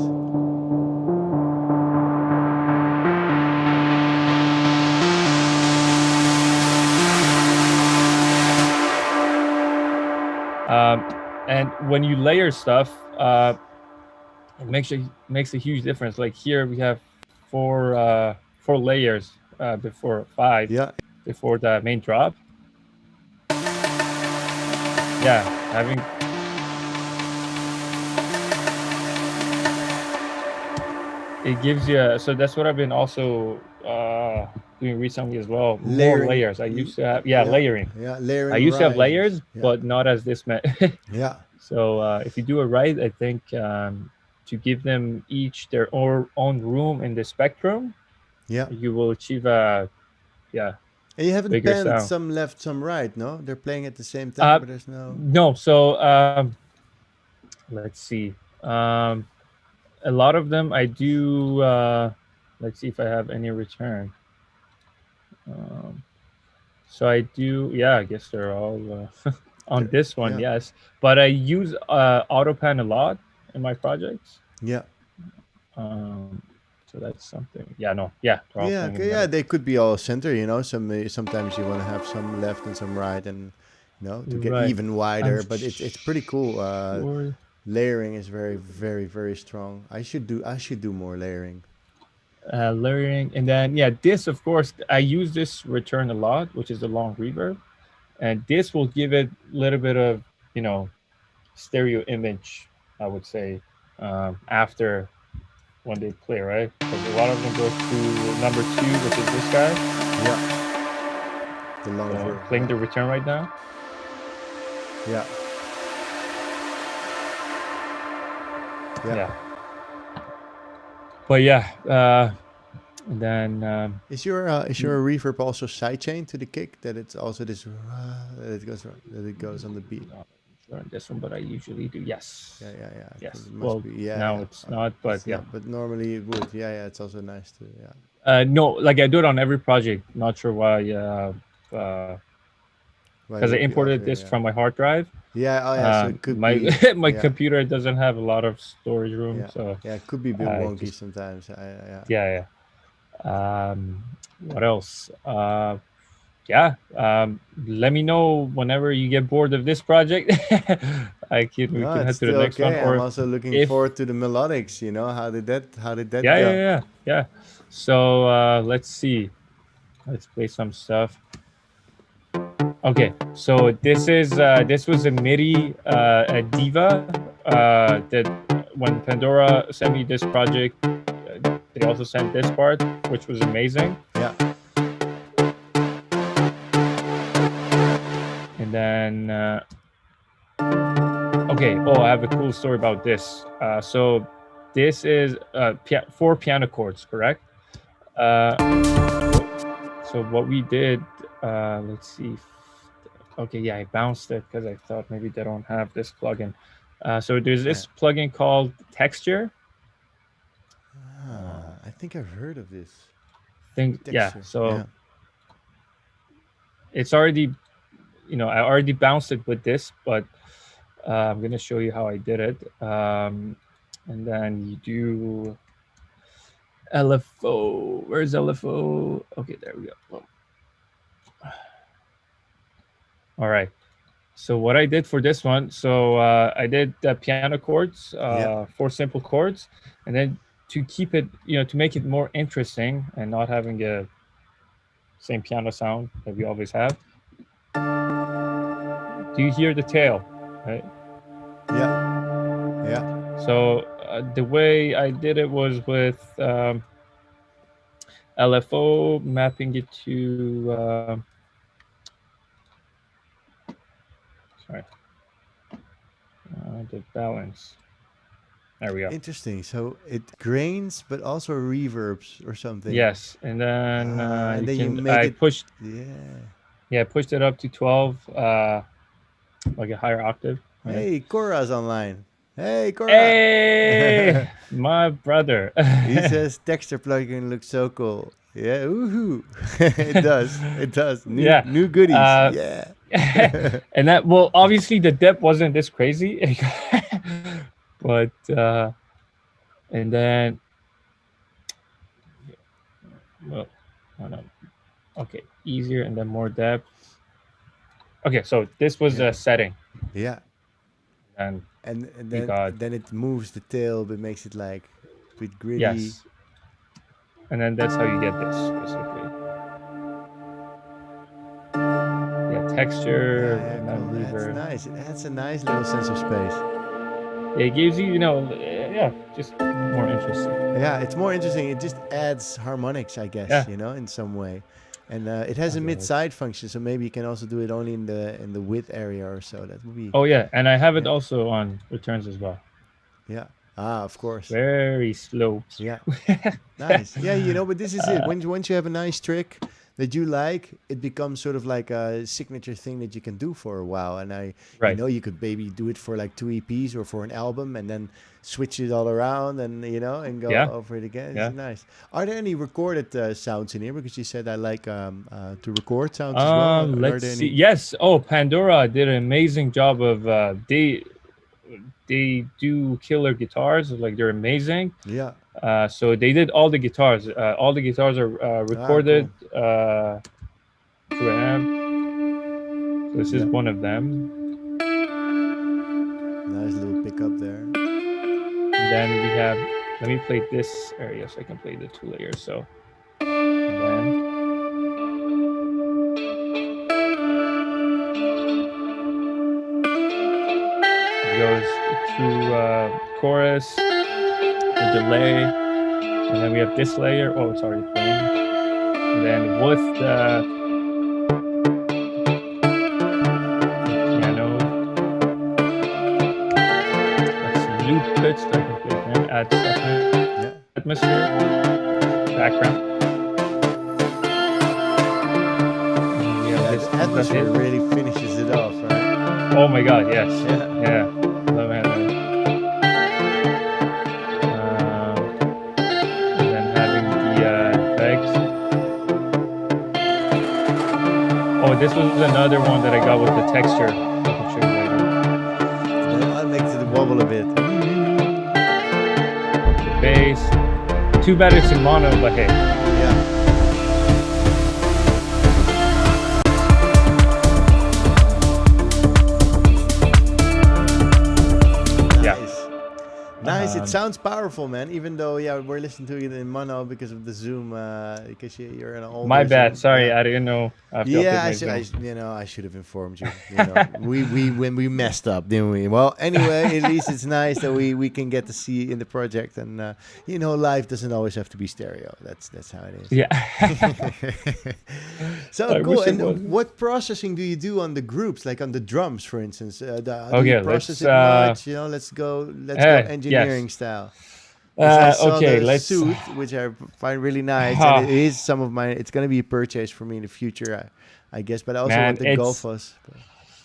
Um, and when you layer stuff, it makes a huge difference. Like here we have four layers before five Yeah, before the main drop. Yeah, having it gives you. So that's what I've been also doing recently as well. More layering. layers. I used to have Yeah, layering. yeah, I layering used to have rises. layers, Yeah, but not as this meant. yeah, So if you do it right, I think to give them each their own room in the spectrum, yeah. you will achieve a yeah And you haven't bigger panned sound. some left, some right, no? They're playing at the same time, but there's no. No, so let's see. A lot of them I do. Let's see if I have any return. Um, so I do. Yeah, I guess they're all on this one. Yeah, Yes, but I use AutoPan a lot in my projects. yeah. Um, so that's something. Yeah, no, yeah, they're all Yeah, playing in the yeah, middle. they could be all center, sometimes you want to have some left and some right, and to You're get right. even I'm wider. But it's pretty cool. sure. Layering is very, very, very strong. I should do more layering. Layering, and then yeah, this of course I use this return a lot, which is the long reverb, and this will give it a little bit of stereo image, I would say, after when they play, right? Because a lot of them go to number two, which is this guy. Yeah, the So long I'm verb. playing Yeah, the return right now. yeah, yeah. Yeah, but yeah, and then Is your reverb also sidechain to the kick, that it's also this that it goes on the beat? not sure on this one, but I usually do. Yes, Yeah, yeah, yeah. I think yes. it must Well, be. Yeah, now yeah. it's not, but It's yeah. not, but normally it would. Yeah, yeah. It's also nice to. Yeah. No, like I do it on every project. Not sure why. Why Because it I would be off imported here? this Yeah. from my hard drive. Yeah. Oh, yeah. So it could My be. my Yeah. computer doesn't have a lot of storage room, Yeah. so Yeah. It could be a bit I wonky just sometimes. Yeah. yeah, yeah. What else? Yeah. Let me know whenever you get bored of this project. We No, can it's head to the still next one, okay. I'm or also looking if forward to the melodics. How did that yeah, yeah, go? yeah, yeah. So let's see. Let's play some stuff. Okay, so this was a MIDI a Diva that when Pandora sent me this project, they also sent this part, which was amazing. Yeah. And then okay, I have a cool story about this. So this is four piano chords, correct? Uh, so what we did, let's see. Okay, yeah, I bounced it because I thought maybe they don't have this plugin. So there's Yeah. this plugin called Texture. I think I've heard of this Yeah. texture. So Yeah. it's already, I already bounced it with this, but I'm gonna show you how I did it. And then you do LFO. Where's LFO? Okay, there we go. All right. So what I did for this one, so I did the piano chords, Yeah. 4 simple chords, and then to keep it, to make it more interesting and not having a same piano sound that we always have. Do you hear the tail? Right. Yeah. Yeah. So the way I did it was with LFO, mapping it to sorry, the balance. There we go. Interesting. So it grains, but also reverbs or something. Yes, and then And you then you can. make I it. pushed. Yeah. Yeah, I pushed it up to 12, like a higher octave. Right? Hey, Cora's online. Hey, Cora. Hey, my brother. He says texture plugin looks so cool. Yeah, woohoo! It does. It does. New Yeah. new goodies. Yeah. And that, well, obviously the depth wasn't this crazy, but and then, well, hold on. Okay, easier and then more depth. Okay, so this was Yeah. a setting, Yeah. and And we got then it moves the tail, but makes it like a bit gritty. yes, and then that's how you get this basically. Yeah, texture Yeah, and cool. then That's reverb. nice. It adds a nice little sense of space. It gives you, yeah, just more interesting. Yeah, it's more interesting. It just adds harmonics, I guess, Yeah. in some way. And it has a Okay. mid-side function, so maybe you can also do it only in the width area or so. That would be Oh yeah, and I have it Yeah. also on returns as well. yeah. Ah, of course. Very slow. Yeah. Nice. Yeah, but this is it. Once you have a nice trick that you like, it becomes sort of like a signature thing that you can do for a while. And Right. you could maybe do it for like 2 EPs or for an album, and then switch it all around, and and go Yeah. over it again. Yeah. It's nice. Are there any recorded sounds in here? Because you said I like to record sounds as well. Are Let's there see. any? Yes. Oh, Pandora did an amazing job of they do killer guitars. Like, they're amazing. Yeah. So they did all the guitars. All the guitars are recorded through an amp. So this is Yeah. one of them. Nice little pickup there. And then we have. Let me play this area so I can play the 2 layers. So and then it goes to chorus, the delay, and then we have this layer. Oh, it's already playing. And then with the piano, let's loop it so I can play it again, add stuff in. Yeah. Atmosphere, background. And we have Yeah, this the atmosphere hit. really finishes it off, right? Oh my god, yes. Yeah. Yeah. Love having it. And then having the effects. Oh, this was another one that I got with the texture. I can show you later. Then I'll make it wobble a bit. The bass. Too bad it's in mono, but hey. Yeah. Nice. It sounds powerful, man. Even though, we're listening to it in mono because of the Zoom. Because you're in an older. My bad. Zoom. Sorry, Yeah. I didn't know. I should have informed you. We messed up, didn't we? Well, anyway, at least it's nice that we can get to see in the project, and life doesn't always have to be stereo. That's how it is. Yeah. So I cool. wish it And was. what processing do you do on the groups, like on the drums, for instance? Do Okay, you process it let's, much? Let's go yes. engineering style. 'Cause I saw Okay, the let's. suit, which I find really nice, and it is some of my. It's gonna be a purchase for me in the future, I guess. But I also Man, want the it's- Golfos.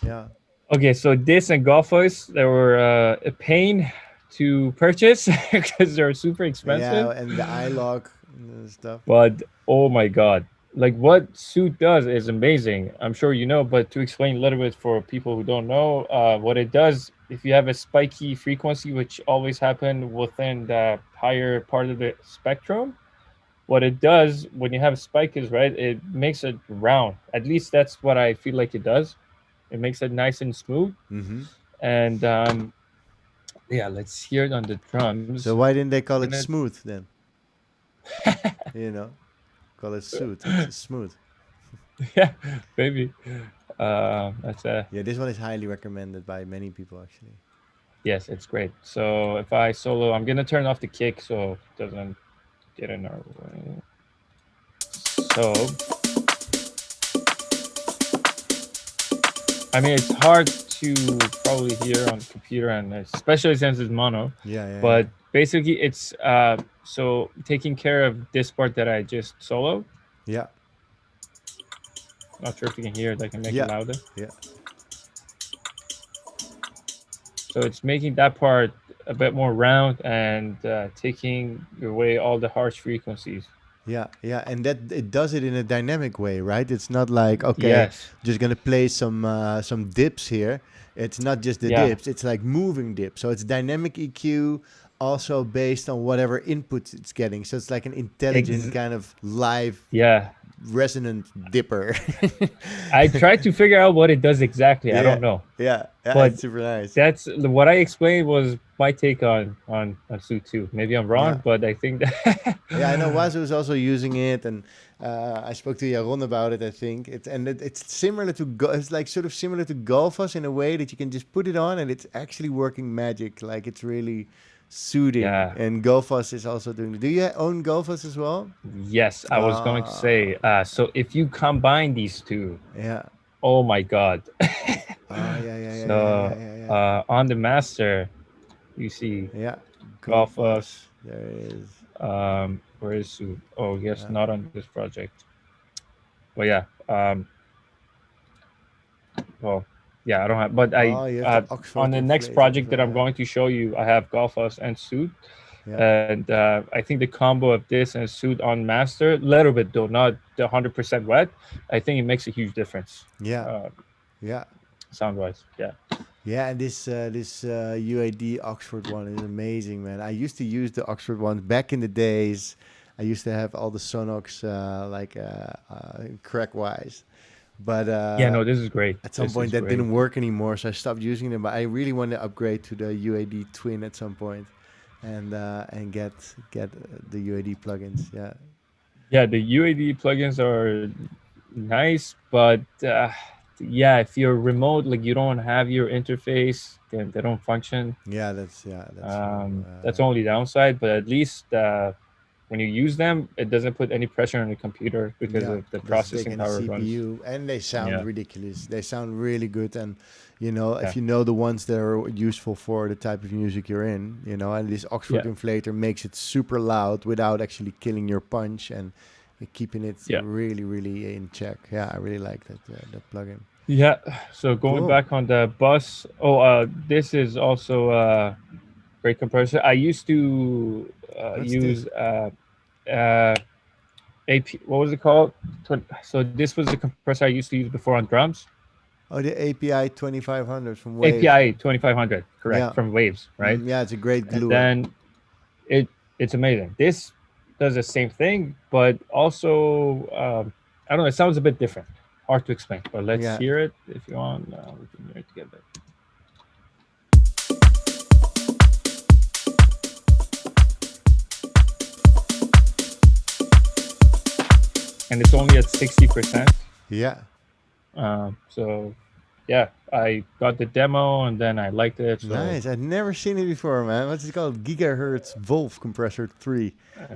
Yeah. Okay, so this and golf voice, they were a pain to purchase because they're super Yeah, expensive. and the iLog and stuff. But oh my god, like what Suit does is amazing. I'm sure you know, but to explain a little bit for people who don't know, what it does, if you have a spiky frequency, which always happen within the higher part of the spectrum, what it does when you have spikes, right, it makes it round. At least that's what I feel like it does. It makes it nice and smooth. Hmm. And yeah, let's hear it on the drums. So why didn't they call And it it, smooth then? You know, call it suit. It's smooth. yeah, maybe. That's a Yeah, this one is highly recommended by many people actually. Yes, it's great. So if I solo, I'm gonna turn off the kick so it doesn't get in our way. So I mean, it's hard to probably hear on the computer, and especially since it's mono. Yeah, yeah, yeah. But basically, it's so taking care of this part that I just soloed. Yeah, Not sure if you can hear it. I can make it yeah, louder. yeah, So it's making that part a bit more round and taking away all the harsh frequencies. yeah, yeah. And that it does it in a dynamic way, right? It's not like, okay, Yes. just gonna play some dips here. It's not just the Yeah. dips. It's like moving dips. So it's dynamic EQ, also based on whatever inputs it's getting. So it's like an intelligent Ex- kind of live yeah. resonant dipper. I tried to figure out what it does exactly. I Yeah, don't know, yeah, yeah. but It's super nice. that's what I explained was my take on Suit 2. Maybe I'm Yeah. wrong, but I think that Yeah, I know Wazu is also using it, and I spoke to Jaron about it. I think it's similar to it's like sort of similar to Golfos in a way that you can just put it on and it's actually working magic. Like it's really soothing. yeah. And Golfos is also doing. Do you own Golfos as well? Yes, I was going to say. So if you combine these two, Yeah. oh my god. Oh, yeah, yeah, yeah, yeah, So yeah, yeah, yeah. on the master, you see Yeah. Golf Us. There it is. Where is Suit? Oh yes, Yeah. not on this project. But yeah, well, yeah, I don't have. But I Oh, you have the on Oxford the next inflated. project that I'm going to show you, I have Golf Us and Suit, Yeah. and I think the combo of this and Suit on master, little bit though, not the 100% wet. I think it makes a huge difference. Yeah. Yeah. Sound wise, yeah. Yeah, and this UAD Oxford one is amazing, man. I used to use the Oxford ones back in the days. I used to have all the Sonox crack wise, but Yeah, no, this is great. at some This point is that great. didn't work anymore, so I stopped using them. But I really want to upgrade to the UAD Twin at some point, and get the UAD plugins. Yeah, Yeah, the UAD plugins are nice, but yeah, if you're remote, like you don't have your interface, then they don't function. that's true. That's only downside, but at least when you use them, it doesn't put any pressure on the computer because Yeah, of the doesn't take processing any power it runs. CPU, and they sound Yeah, ridiculous. They sound really good, and you know, yeah, if you know the ones that are useful for the type of music you're in, you know, and this Oxford yeah, inflator makes it super loud without actually killing your punch and keeping it yeah, really, really in check. Yeah, I really like that plugin. yeah. So going Cool. back on the bus, this is also great compressor. I used to What's use this? uh, AP. What was it called? So this was the compressor I used to use before on drums. Oh, the API 2500 from Waves. API 2500, correct, Yeah, from Waves, right? yeah, it's a great And gluer. then it's amazing. This does the same thing, but also I don't know. It sounds a bit different. Hard to explain, but let's Yeah, hear it if you want. We can hear it together. And it's only at 60%. yeah. So yeah, I got the demo and then I liked it. So Nice. I've never seen it before, man. What's it called? Gigahertz Wolf Compressor 3.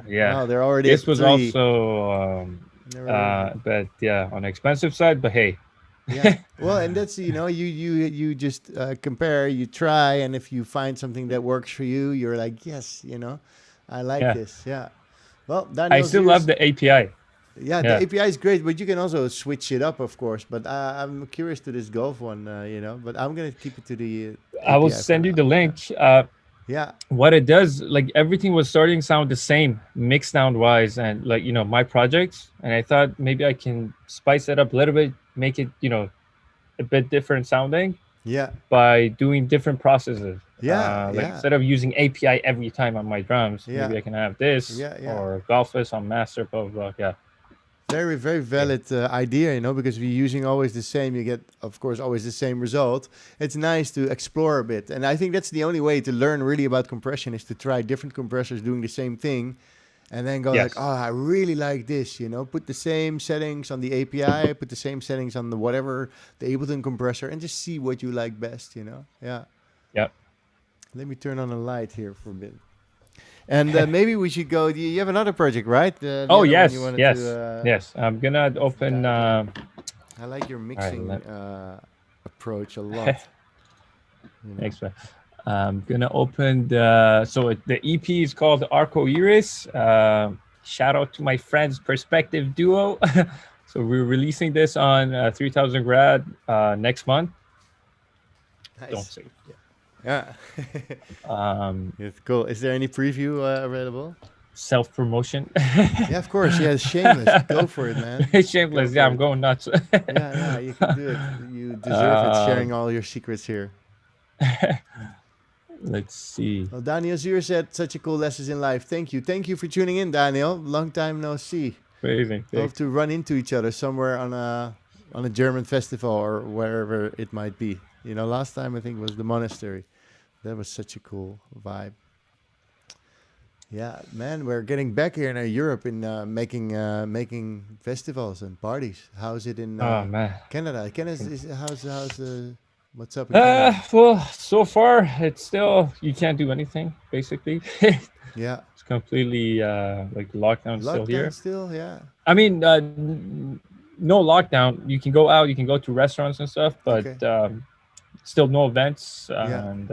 yeah, Oh, they're already this at was 3. also Never heard of it. but yeah, on the expensive side. But hey, Yeah. Well, and that's, you know, you just compare, you try, and if you find something that works for you, you're like, yes, you know, I like yeah, this. Yeah. Well, I Daniel's still love yours. the API. Yeah, the Yeah, API is great, but you can also switch it up, of course. But I'm curious to this golf one, But I'm gonna keep it to the I will API for send you now. the Yeah, link. yeah, What it does, like everything was starting to sound the same, mix sound wise, and like my projects. And I thought maybe I can spice it up a little bit, make it a bit different sounding yeah, by doing different processes. yeah, Like yeah, instead of using API every time on my drums, yeah, maybe I can have this yeah, yeah. or Golfus on master, blah blah blah. Yeah. Very, very Okay. valid idea, because we're using always the same. You get, of course, always the same result. It's nice to explore a bit. And I think that's the only way to learn really about compression is to try different compressors doing the same thing and then go like, Yes. oh, I really like this, Put the same settings on the API, put the same settings on the whatever, the Ableton compressor, and just see what you like best. Yeah. Yeah. Let me turn on a light here for a bit. And maybe we should go. You have another project, right? The Oh other one you yes, wanted to. yes, yes. I'm gonna open. Dive in. I like your All right. mixing approach a lot. Thanks, man. I'm gonna open the EP is called Arco Iris. Shout out to my friends Perspective Duo. So we're releasing this on 3000 grad next month. Don't Nice. say. Yeah. Um, It's cool. Is there any preview available? Self promotion. Yeah, of course. Yeah, shameless. Go for it, man. Shameless. Go Yeah, for I'm it. going nuts. Yeah, yeah, you can do it. You deserve it. Sharing all your secrets here. Let's see. Well, Daniel Zuur said, such a cool lessons in life. Thank you. Thank you for tuning in, Daniel. Long time no see. Amazing. Hope to run into each other somewhere on a German festival or wherever it might be. Last time I think was the monastery. That was such a cool vibe. Yeah, man, we're getting back here in Europe in making festivals and parties. How's it in Oh man. Canada? How's what's up in Canada? Well, so far it's still you can't do anything basically. Yeah, It's completely like lockdown still here. lockdown still. Yeah. I mean, no lockdown. You can go out, you can go to restaurants and stuff, but Okay. still no events. Yeah. And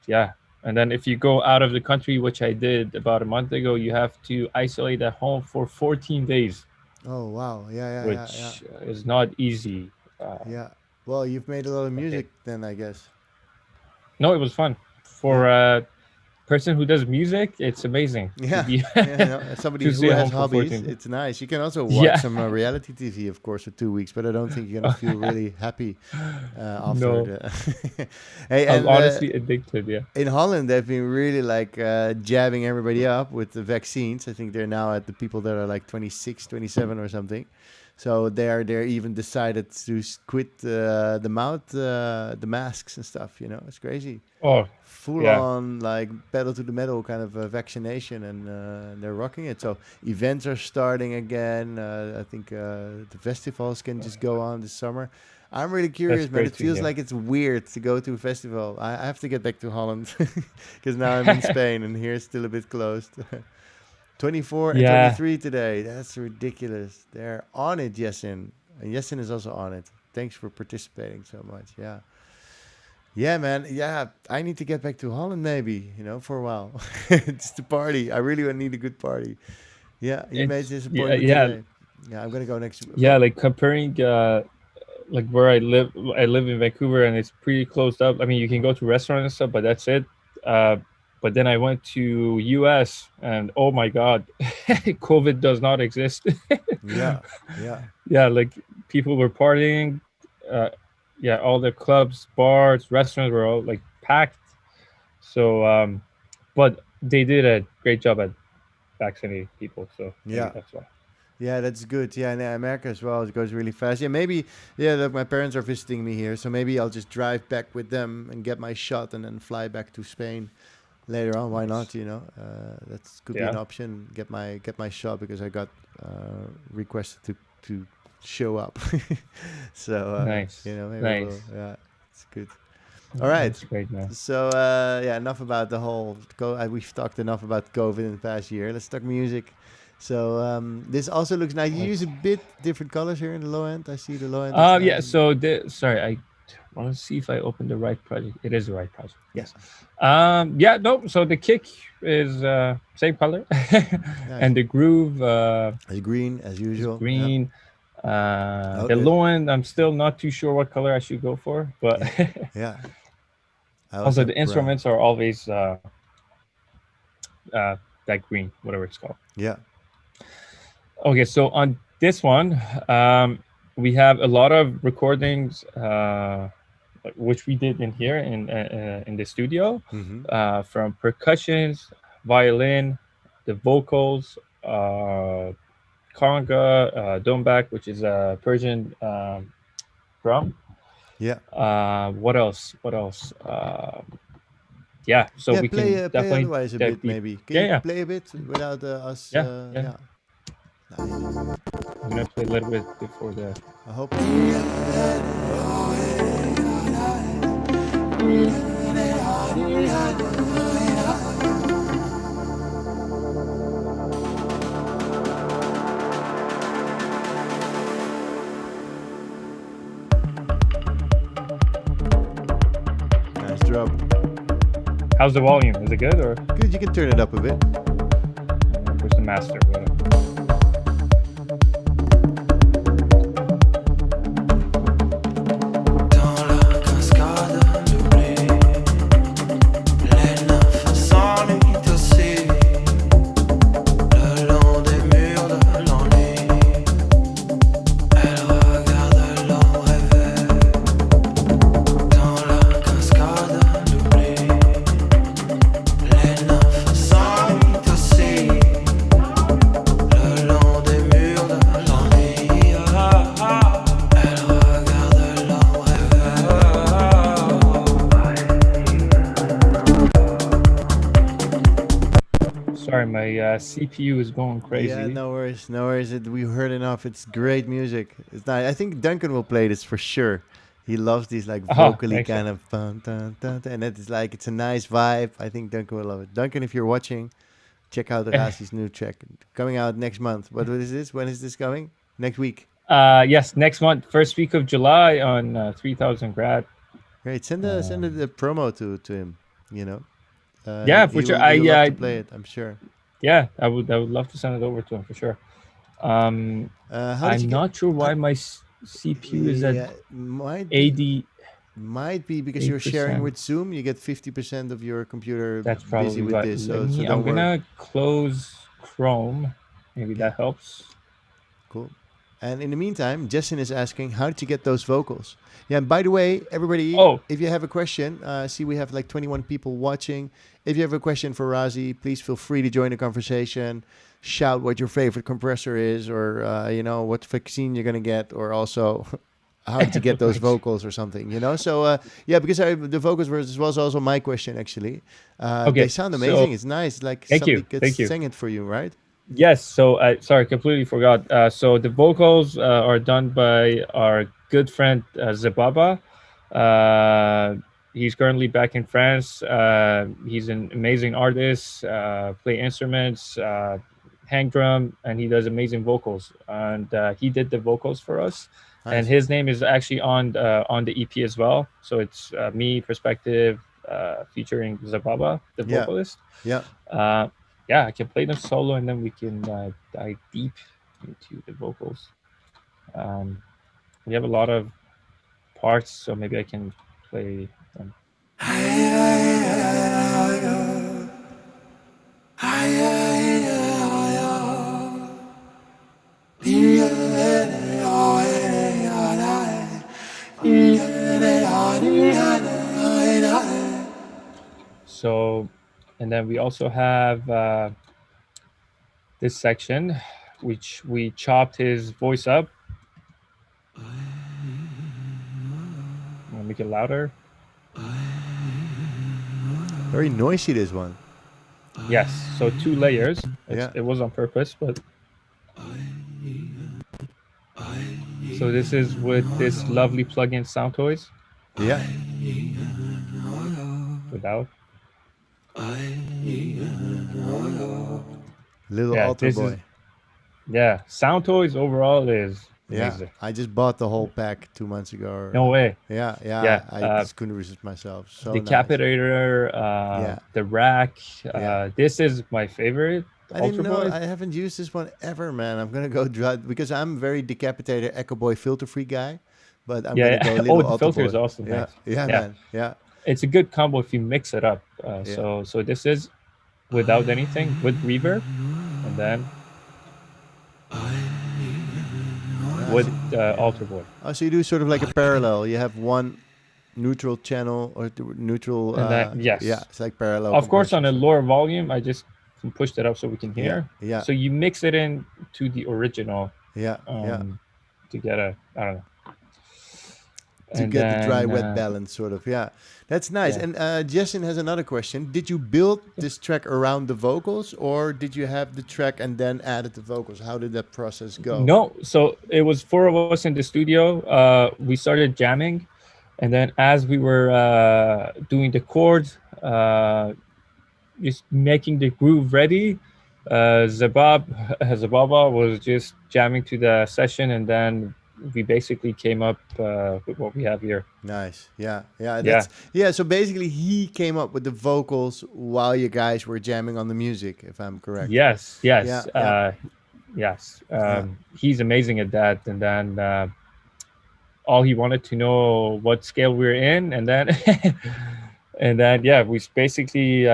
yeah. And then if you go out of the country, which I did about a month ago, you have to isolate at home for 14 days. Oh wow. Yeah. Which is not easy. Yeah. Well, you've made a lot of music then, I guess. No, it was fun for a person who does music. It's amazing. Yeah, somebody to who stay has home for hobbies, 14 it's nice. You can also watch Yeah. some reality TV, of course, for 2 weeks, but I don't think you're gonna feel really happy after. No. Hey, I'm and honestly addicted. Yeah. in Holland, they've been really like jabbing everybody up with the vaccines. I think they're now at the people that are like 26, 27 or something. So they're even decided to quit the masks and stuff. It's crazy. Oh, Full on like pedal to the metal kind of vaccination, and they're rocking it. So events are starting again. I think the festivals can just go on this summer. I'm really curious, man. It feels like it's weird to go to a festival. I have to get back to Holland because now I'm in Spain and here it's still a bit closed. 24 and 23 today. That's ridiculous. They're on it, Jessin. And Jessin is also on it. Thanks for participating so much. Yeah. Yeah, man. Yeah, I need to get back to Holland maybe, for a while. Just a party. I really need a good party. Yeah, you made this appointment today. Yeah, I'm going to go next week. Yeah, like comparing like where I live in Vancouver and it's pretty closed up. I mean, you can go to restaurants and stuff, but that's it. But then I went to US and oh my God, COVID does not exist. Yeah. Yeah, like people were partying. Yeah, all the clubs, bars, restaurants were all like packed. So, but they did a great job at vaccinating people. So yeah, that's why. Yeah, that's good. Yeah, in America as well, it goes really fast. Yeah, maybe. Yeah, look, my parents are visiting me here, so maybe I'll just drive back with them and get my shot, and then fly back to Spain later on. Why not? That could be an option. Get my shot because I got requested to show up. So nice. Maybe nice. Yeah, it's good. All right. That's great, man. So enough about the whole. We've talked enough about COVID in the past year. Let's talk music. So this also looks nice. You use a bit different colors here in the low end. I see the low end. Yeah. So sorry, I Well, let's see if I open the right project. It is the right project. Yeah. Yes. Yeah. No. So the kick is same color, Nice. and the groove As green as is usual. Yeah. green. The Okay. low end, I'm still not too sure what color I should go for, but Yeah. Yeah. I was also a the brown. instruments are always uh, that green, whatever it's called. Yeah. Okay, so on this one, we have a lot of recordings, which we did in here in the studio, Mm-hmm. from percussions, violin, the vocals, conga, dombak, which is a Persian drum. Yeah. What else? What else? Yeah, so Yeah. we can Play definitely otherwise a dive bit deep. maybe. Can Yeah, you yeah, play a bit without us? yeah, yeah. Yeah. Nice. I'm gonna play a little bit before the. I hope you can hear. Nice drop. How's the volume? Is it good or Good. You can turn it up a bit. push the master? Whatever. Dans la cascade de blé, les nymphes s'ennuient aussi, le long des murs de l'ennui. Elles regardent l'homme rêver. Dans la cascade de blé, les nymphes s'ennuient aussi, le long des murs de l'ennui. Elles regardent l'homme rêver. Sorry, my CPU is going crazy. Yeah, no worries, no worries. We heard enough. It's great music. It's nice. I think Duncan will play this for sure. He loves these like vocally Thanks. kind of dun, dun, dun, dun, and it's like it's a nice vibe. I think Duncan will love it. Duncan, if you're watching, check out Rasi's new track coming out next month. What is this? When is this coming? Next week. Yes, next month, first week of July on 3000 grad. Great. Send the promo to him. You know. Yeah, for sure. He'll love to play it. I'm sure. Yeah, I would love to send it over to him for sure. How did I'm you not sure why my CPU is Yeah, at might 80. Might be because you're sharing 8%. with Zoom. You get 50% of your computer That's busy probably with right. this. Let So me, don't I'm worry. gonna close Chrome. Maybe that helps. Cool. And in the meantime, Justin is asking, how did you get those vocals? Yeah, and by the way, everybody, Oh. if you have a question, see we have like 21 people watching. If you have a question for Razi, please feel free to join the conversation. Shout what your favorite compressor is, or what vaccine you're gonna get, or also how did you get those vocals or something, So yeah, because the vocals was also my question actually. Okay, They sound amazing. so- It's nice. Like Thank you, somebody could thank you. sing it for you, right? Yes. So I sorry, completely forgot. So the vocals are done by our good friend Zababa. He's currently back in France. He's an amazing artist. Play instruments, hang drum, and he does amazing vocals. And he did the vocals for us. Nice. And his name is actually on the EP as well. So it's me, Perspective, featuring Zababa, the Yeah. vocalist. Yeah. Yeah, I can play them solo, and then we can dive deep into the vocals. We have a lot of parts, so maybe I can play them. So, and then we also have this section, which we chopped his voice up. I'm gonna make it louder. Very noisy, this one. Yes, so 2 layers. Yeah. It was on purpose, but so this is with this lovely plugin Sound Toys Yeah. without. Little Yeah, altar this boy. is- Yeah, Sound Toys overall is Yeah, amazing. I just bought the whole pack 2 months ago. No way. Yeah, Yeah, yeah, I just couldn't resist myself. So nice. Decapitator, Yeah, the rack. yeah. This is my favorite, I didn't Ultra know. Boy. I haven't used this one ever, man. I'm gonna go drive because I'm very decapitator Echo Boy filter free guy, but I'm Yeah, gonna yeah. go a Oh, little the Alto filter is Boy. also Yeah, nice. yeah, Yeah, man. Yeah, it's a good combo if you mix it up. yeah. So this is without anything with reverb, and then Ah, with Ultra Boy, so you do sort of like a parallel. You have one neutral channel or neutral. and then Yeah, yes, it's like parallel of course on compression. a So. lower volume, I just pushed it up so we can Yeah, hear. yeah, So you mix it in to the original yeah, yeah. to get a I don't know, To and get the dry then wet balance, sort of. Yeah, that's nice. yeah. And Jessin has another question. Did you build this track around the vocals, or did you have the track and then added the vocals? How did that process go? No, so it was four of us in the studio. We started jamming, and then as we were doing the chords, just making the groove ready, Zababa was just jamming to the session, and then we basically came up with what we have here. Nice. Yeah. Yeah. Yeah. So basically, he came up with the vocals while you guys were jamming on the music, if I'm correct. Yes. Yeah. Yes. Yeah. Yes. Yeah. He's amazing at that, and then all he wanted to know what scale we're in, and then and then yeah, we basically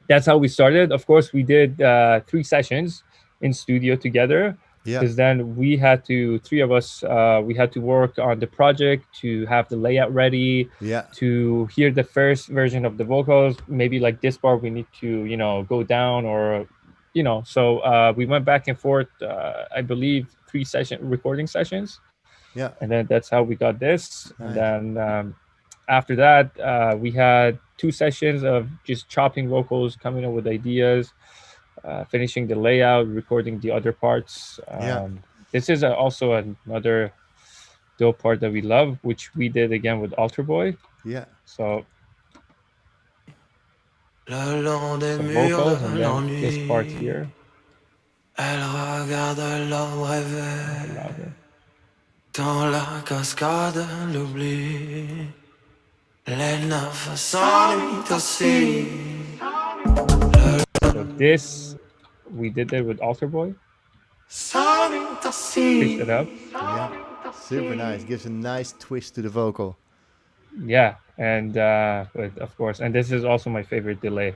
that's how we started. Of course, we did 3 sessions in studio together, Yeah. because then we had to, 3 of us, we had to work on the project to have the layout ready, Yeah. to hear the first version of the vocals. Maybe like this part we need to go down, or so we went back and forth, I believe 3 recording sessions, Yeah. and then that's how we got this. Nice. And then after that, we had 2 sessions of just chopping vocals, coming up with ideas, finishing the layout, recording the other parts. Yeah. This is also another dope part that we love, which we did again with Alter Boy. Yeah. So Le long des some murs vocals, de and then this part l'ennui, here. elle regarde l'homme rêver Louder. dans la cascade l'oubli. Les neufs s'ennuient aussi. So this, we did it with Alter Boy. S'ennuient Picked aussi. it up. Yeah. Super nice. Gives a nice twist to the vocal. Yeah, and but of course, and this is also my favorite delay.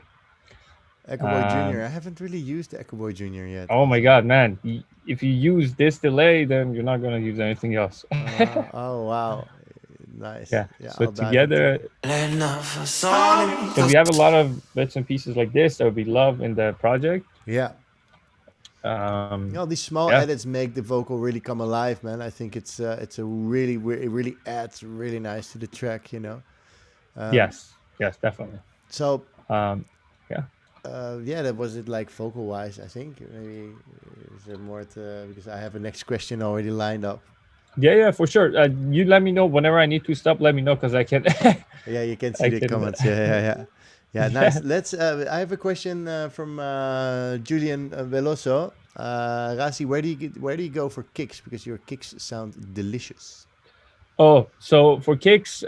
Echo Boy Jr. I haven't really used Echo Boy Jr. yet. Oh my God, man! If you use this delay, then you're not gonna use anything else. Oh wow. Nice. Yeah. So I'll dive together, into it. Les neufs s'ennuient so we have a lot of bits and pieces like this that we love in the project. Yeah. These small Yeah. edits make the vocal really come alive, man. I think it's a really it really adds really nice to the track, Yes, definitely. So Yeah. yeah, that was it. Like vocal wise, I think maybe is there more to, because I have a next question already lined up. Yeah, for sure. You let me know whenever I need to stop. Let me know, because I can. Yeah, you can see I the can- comments. Yeah, nice. Let's. I have a question from Julian Veloso. Rasi, where do you go for kicks? Because your kicks sound delicious. Oh, so for kicks,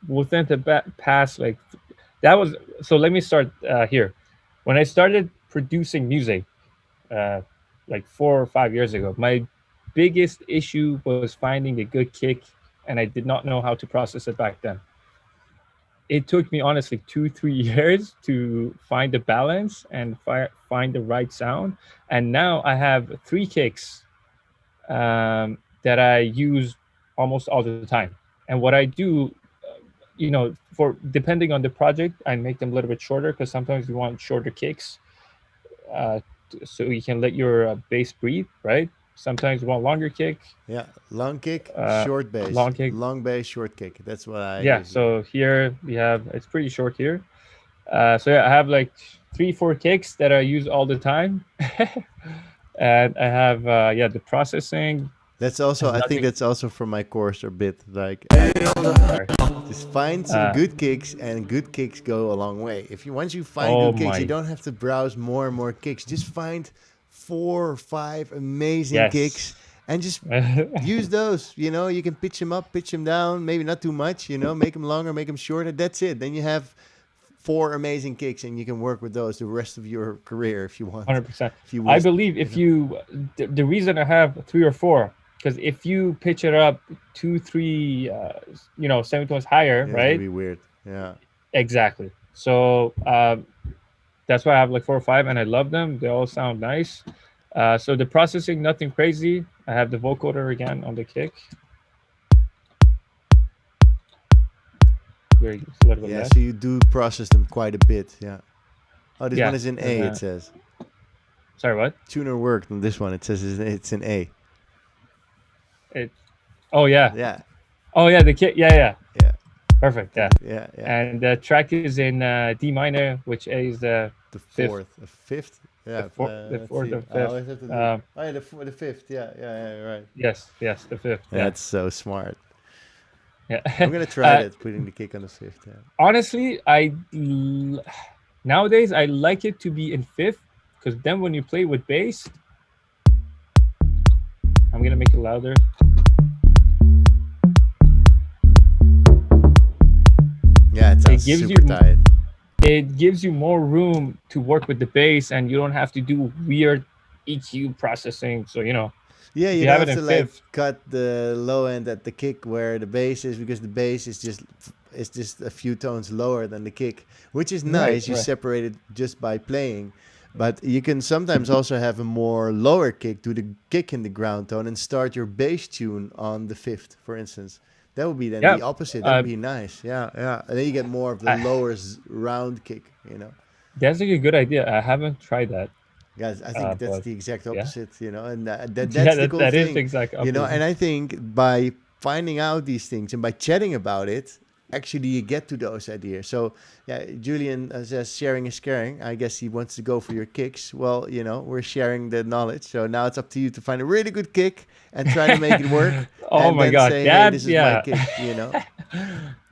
within the past, like that was. So let me start here. When I started producing music, like 4 or 5 years ago, my biggest issue was finding a good kick, and I did not know how to process it back then. It took me honestly 2-3 years to find the balance and find the right sound. And now I have 3 kicks that I use almost all the time. And what I do, for depending on the project, I make them a little bit shorter, because sometimes you want shorter kicks, so you can let your bass breathe, right? Sometimes you want longer kick. Yeah, long kick, short bass. Long kick. Long bass, short kick. That's what I Yeah, use. so here we have, it's pretty short here. So yeah, I have like 3-4 kicks that I use all the time. And I have the processing. That's also, I think nothing- that's also from my course a bit. Like, Sorry. just find some good kicks, and good kicks go a long way. If you once you find Oh good kicks, my- you don't have to browse more and more kicks. Just find 4 or 5 amazing kicks, Yes. and just use those. You can pitch them up, pitch them down, maybe not too much. Make them longer, make them shorter. That's it. Then you have 4 amazing kicks, and you can work with those the rest of your career if you want. 100%. If you I wish. believe if you, the reason I have 3 or 4, because if you pitch it up 2, 3, semitones higher, Yeah, it's gonna right? be weird. Yeah. Exactly. So that's why I have like 4 or 5, and I love them. They all sound nice. So the processing, nothing crazy. I have the vocoder again on the kick. Very a little bit Yeah, less. so you do process them quite a bit. Yeah. Oh, this Yeah, one is in A, it says. Sorry, what? Tuner worked on this one. It says it's in A. Oh yeah. Yeah. Oh yeah, the kick. Yeah. Yeah. Perfect. Yeah. Yeah. And the track is in D minor, which A is the fourth, the fifth. Yeah, the fourth, the I always fifth. have to do. Yeah, the fifth. Yeah, right. Yes, the fifth. Yeah. That's so smart. Yeah. I'm gonna try that, putting the kick on the fifth. Yeah. Honestly, nowadays I like it to be in fifth, because then when you play with bass, I'm gonna make it louder. Yeah, it sounds gives super you- tight. It gives you more room to work with the bass, and you don't have to do weird EQ processing. So Yeah, you you don't have have it to in like fifth. cut the low end at the kick where the bass is, because the bass is just a few tones lower than the kick, which is nice. You right. separate it just by playing, but you can sometimes also have a more lower kick, do the kick in the ground tone, and start your bass tune on the fifth, for instance. That would be then Yeah, the opposite. That would be nice. Yeah. And then you get more of the lower round kick. That's like a good idea. I haven't tried that. Guys, I think that's but, the exact opposite, and that's Yeah, the cool that thing. is the exact And opposite. I think by finding out these things and by chatting about it, actually you get to those ideas. So, yeah, Julian says sharing is caring. I guess he wants to go for your kicks. Well, we're sharing the knowledge. So now it's up to you to find a really good kick and try to make it work. Oh and my then God, say, that- hey, this is yeah. my kick,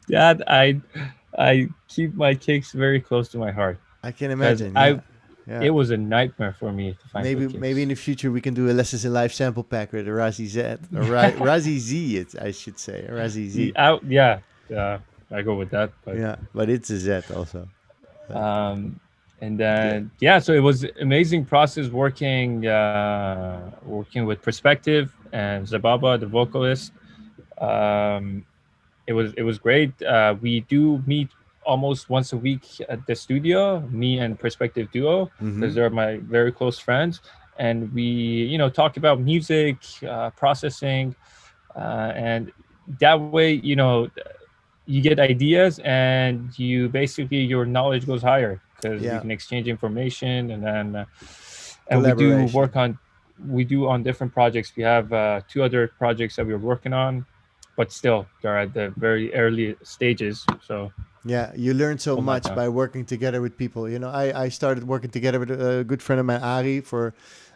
That I keep my kicks very close to my heart. I can imagine. Yeah. It was a nightmare for me to find good kicks. Maybe in the future we can do a Lessons in Life sample pack with a Rasi Z or Rasi Z, I should say, Rasi Z. I go with that. But, Yeah, but it's a Z also. and then so it was amazing process working with Perspective and Zababa, the vocalist. It was great. We do meet almost once a week at the studio, me and Perspective Duo, because they're my very close friends, and we talk about music, processing, and that way you get ideas, and your knowledge goes higher, because you can exchange information, and then and we do on different projects. We have 2 other projects that we're working on, but still they're at the very early stages. So yeah, you learn so much by working together with people. I started working together with a good friend of mine, Ari.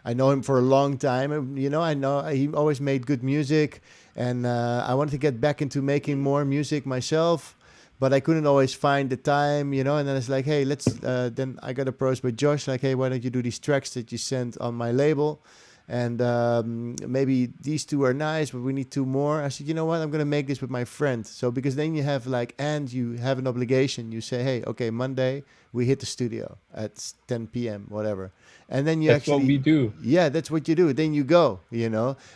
I know him for a long time. I know he always made good music, and I wanted to get back into making more music myself, but I couldn't always find the time. And then it's like, hey, let's. Then I got approached by Josh, like, hey, why don't you do these tracks that you sent on my label? And maybe these 2 are nice, but we need 2 more. I said, you know what? I'm going to make this with my friend. So because then you have and you have an obligation. You say, hey, okay, Monday we hit the studio at 10 p.m., whatever. And then that's what we do. Yeah, that's what you do. Then you go,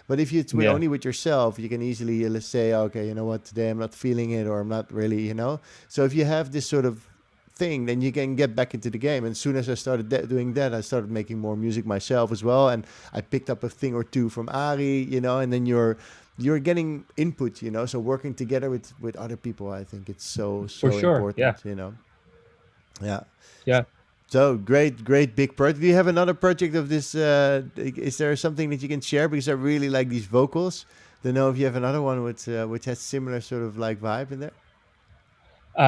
But if it's only with yourself, you can easily say, okay, you know what? Today I'm not feeling it, or I'm not really, So if you have this sort of thing, then you can get back into the game. And as soon as I started doing that, I started making more music myself as well, and I picked up a thing or 2 from Ari, and then you're getting input, so working together with other people, I think it's so For sure. important. Yeah. So great big project. Do you have another project of this? Is there something that you can share? Because I really like these vocals. Don't know if you have another one which has similar sort of like vibe in there.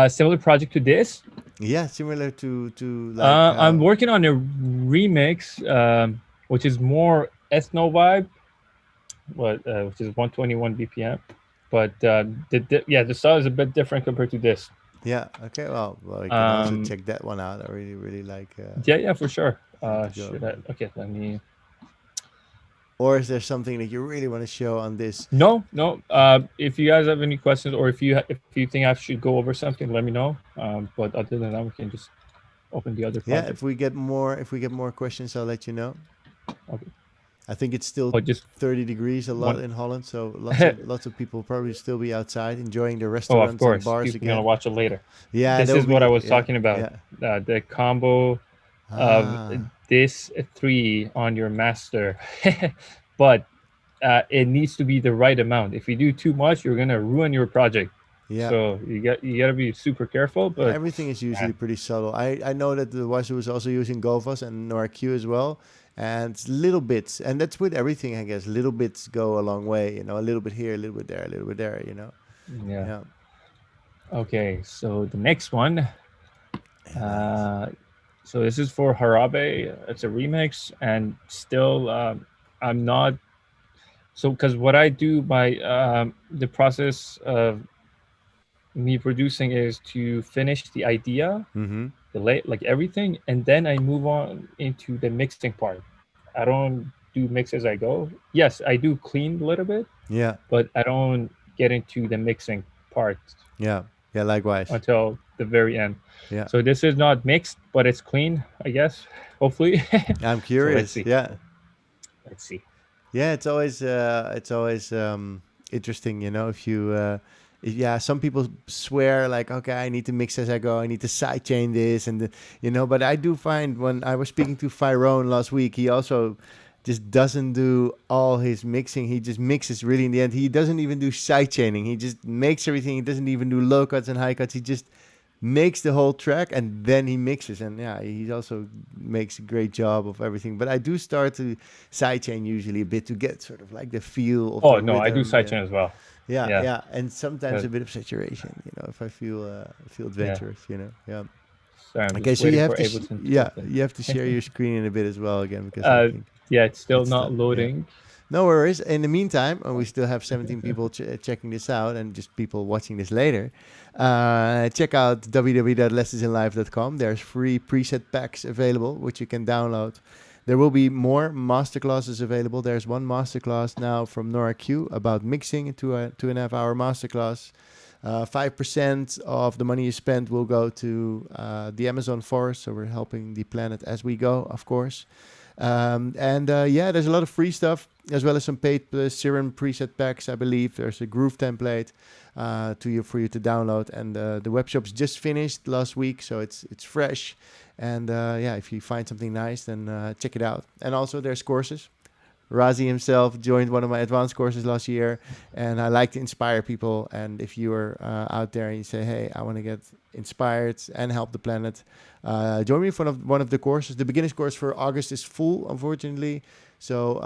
Similar project to this. Yeah, similar to like. I'm working on a remix, which is more ethno vibe, which is 121 BPM. But the style is a bit different compared to this. Yeah. Okay. Well, you can also check that one out. I really like. Yeah, for sure. Okay, Let me. or is there something that you really want to show on this? No, no. If you guys have any questions, or if you think I should go over something, let me know. But other than that, we can just open the other Yeah, project. if we get more questions, I'll let you know. Okay. I think it's still Or just 30 degrees a lot one. in Holland, so lots of people probably still be outside enjoying the Oh, of restaurants and course. bars People are gonna again. watch it later. Yeah, This that will is what I be was yeah, talking about. yeah. The combo of Ah, this three on your master, but it needs to be the right amount. If you do too much, you're gonna ruin your project. yeah. So you gotta be super careful. But Everything is usually pretty subtle. I know that the Wazoo is also using Govas and Nora Q as well, and it's little bits, and that's with everything, I guess. Little bits go a long way, you know. A little bit here, a little bit there, a little bit there, you know. yeah. Yeah. Okay. So the next one. Nice. So this is for Harabe. It's a remix, and still, I'm not. So because what I do, my the process of me producing is to finish the idea, Mm-hmm. the late like everything, and then I move on into the mixing part. I don't do mix as I go. Yes, I do clean a little bit, Yeah. but I don't get into the mixing part Yeah. Yeah. Likewise. until the very end. Yeah. So this is not mixed, but it's clean, I guess. Hopefully. I'm So let's curious. see. Yeah. Let's see. Yeah. It's always interesting, you know, yeah, some people swear like, okay, I need to mix as I go. I need to sidechain this you know, but I do find when I was speaking to Fyrone last week, he also just doesn't do all his mixing. He just mixes really in the end. He doesn't even do sidechaining. He just makes everything. He doesn't even do low cuts and high cuts. He just makes the whole track and then he mixes. And yeah, he also makes a great job of everything. But I do start to sidechain usually a bit to get sort of like the feel of Oh the no, I do rhythm. Yeah. sidechain as well. Yeah, Yeah. yeah, and sometimes Uh, a bit of saturation, you know, if I feel yeah. adventurous, you know. Yeah. Sorry, I'm Okay, just so you waiting have for to, Ableton to yeah, open. you have to share your screen in a bit as well again because I Uh, think yeah, it's still it's not stuck. Yeah. loading. No worries. In the meantime, we still have 17 people checking this out and just people watching this later. Check out www.lessonsinlife.com. There's free preset packs available, which you can download. There will be more masterclasses available. There's one masterclass now from Nora Q about mixing into a 2.5 hour masterclass. 5% of the money you spend will go to the Amazon forest. So we're helping the planet as we go, of course. Yeah, there's a lot of free stuff as well as some paid Serum preset packs. I believe there's a groove template for you to download, and the web shop's just finished last week, so it's fresh. And yeah, if you find something nice, then check it out. And also there's courses. Rasi himself joined one of my advanced courses last year, and I like to inspire people. And if you are out there and you say, "Hey, I want to get inspired and help the planet," join me for one of the courses. The beginners course for August is full, unfortunately. So,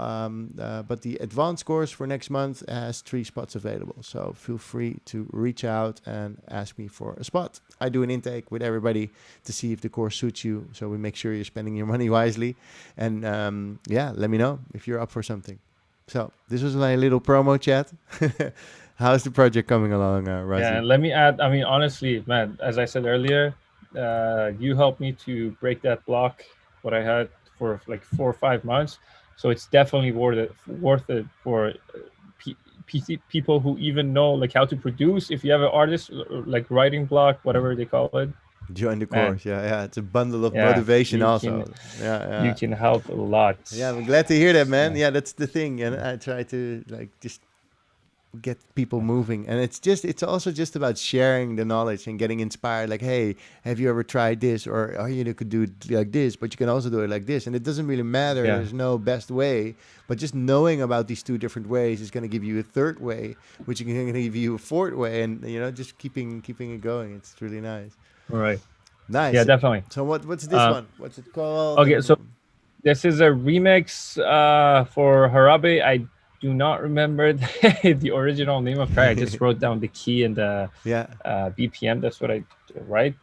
but the advanced course for next month has 3 spots available. So feel free to reach out and ask me for a spot. I do an intake with everybody to see if the course suits you. So we make sure you're spending your money wisely. And yeah, let me know if you're up for something. So this was my little promo chat. How's the project coming along, Razi? Yeah, and let me add. I mean, honestly, man, as I said earlier, you helped me to break that block. What I had for like 4 or 5 months. So it's definitely worth it for people who even know like how to produce. If you have an artist like writing block, whatever they call it, Join the man, course. Yeah. It's a bundle of yeah, motivation you also. can Yeah. you can help a lot. Yeah, I'm glad to hear that, man. Yeah. Yeah, that's the thing. And I try to like just get people moving, and it's also just about sharing the knowledge and getting inspired. Like, hey, have you ever tried this? Or oh, you could do it like this, but you can also do it like this. And it doesn't really matter. Yeah. There's no best way, but just knowing about these 2 different ways is going to give you a third way, which is going to give you a fourth way, and you know, just keeping it going. It's really nice. Right. Nice. Yeah, definitely. So what's this one? What's it called? Okay, so this is a remix for Harabe. I do not remember the original name of track. I just wrote down the key and the yeah. BPM. That's what I write.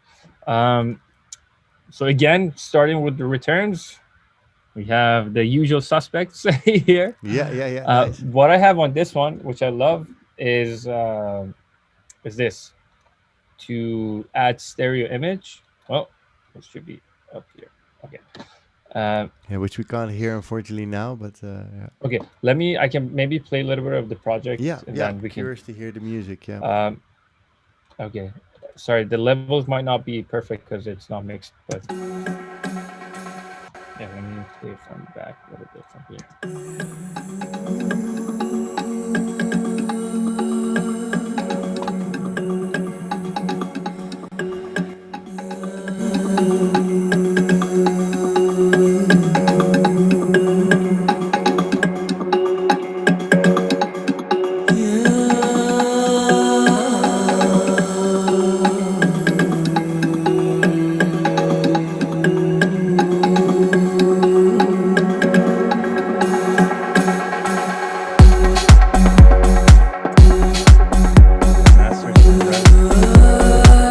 So again, starting with the returns, we have the usual suspects here. Yeah. Nice. What I have on this one, which I love, is this to add stereo image. Well, it should be up here. Okay. Uh, Yeah, which we can't hear unfortunately now, but yeah. okay, I can maybe play a little bit of the project, Yeah, and yeah. then we can. Curious to hear the music. Yeah. Okay, sorry, the levels might not be perfect because it's not mixed, but yeah, let me play from back a little bit from here. Master compressed.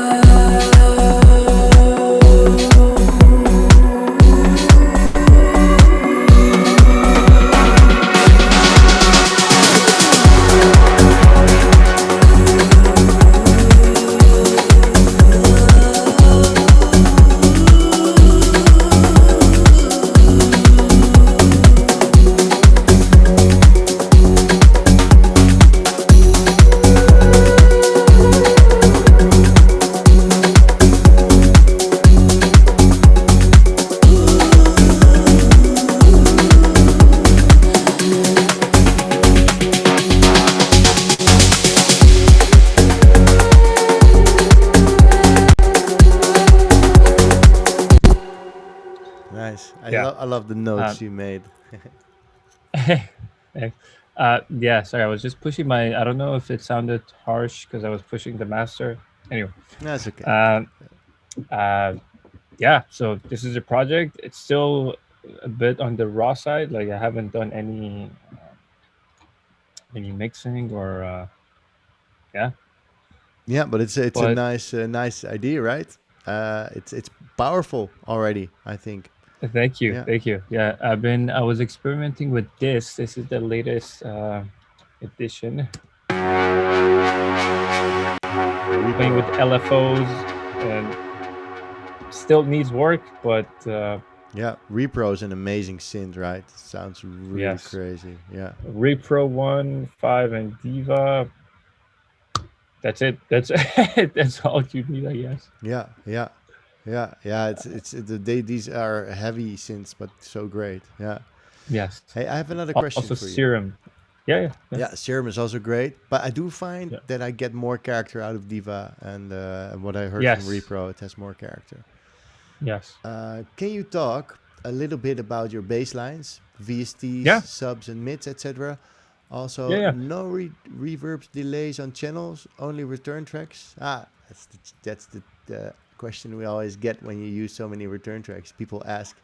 Nice. Yeah. I love the Uh, notes you made. yeah, sorry, I was just pushing my. I don't know if it sounded harsh because I was pushing the master. Anyway, That's okay. um, uh, yeah. So this is a project. It's still a bit on the raw side. Like I haven't done any mixing or yeah. Yeah, but it's a But nice idea, right? It's powerful already. I think. thank you, Yeah. thank you. Yeah, I was experimenting with this. This is the latest edition. Playing with LFOs and still needs work, but Yeah, Repro is an amazing synth, right? Sounds really yes. crazy. Yeah. Repro 1, 5, and Diva. That's it. That's that's all you need, I guess. Yeah, yeah, yeah. These are heavy synths, but so great. Yeah. Yes. Hey, I have another Also question for you. Serum. Yeah. Yeah, Serum is also great, but I do find Yeah. that I get more character out of Diva, and what I heard from Yes. Repro, it has more character. Yes. Can you talk a little bit about your bass lines, VSTs, Yeah. subs, and mids, etc.? Also, Yeah. no reverbs, delays on channels, only return tracks. That's the question we always get when you use so many return tracks. People ask,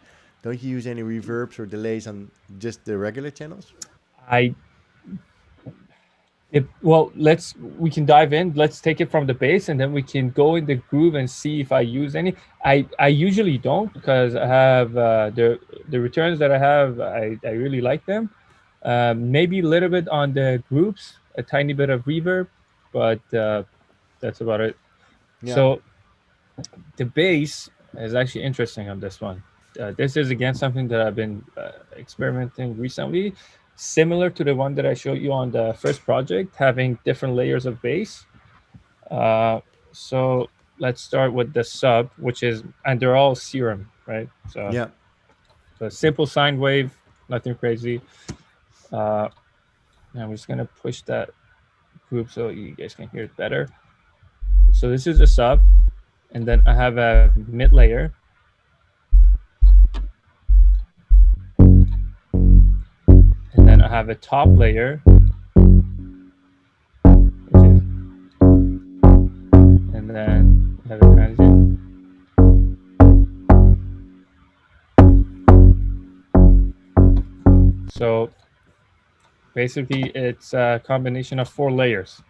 don't you use any reverbs or delays on just the regular channels? I well, we can dive in. Let's take it from the base, and then we can go in the groove and see if I use any. I usually don't because I have the returns that I have. I really like them. Maybe a little bit on the groups, a tiny bit of reverb, but that's about it. Yeah. So the bass is actually interesting on this one. This is again something that I've been experimenting recently, similar to the one that I showed you on the first project, having different layers of bass. So let's start with the sub, which is, and they're all serum, right? Yeah. So a simple sine wave, nothing crazy. And I'm just gonna push that group so you guys can hear it better. So this is the sub, and then I have a mid layer. And then I have a top layer, which is, and then I have a transient. So basically, it's a combination of 4 layers.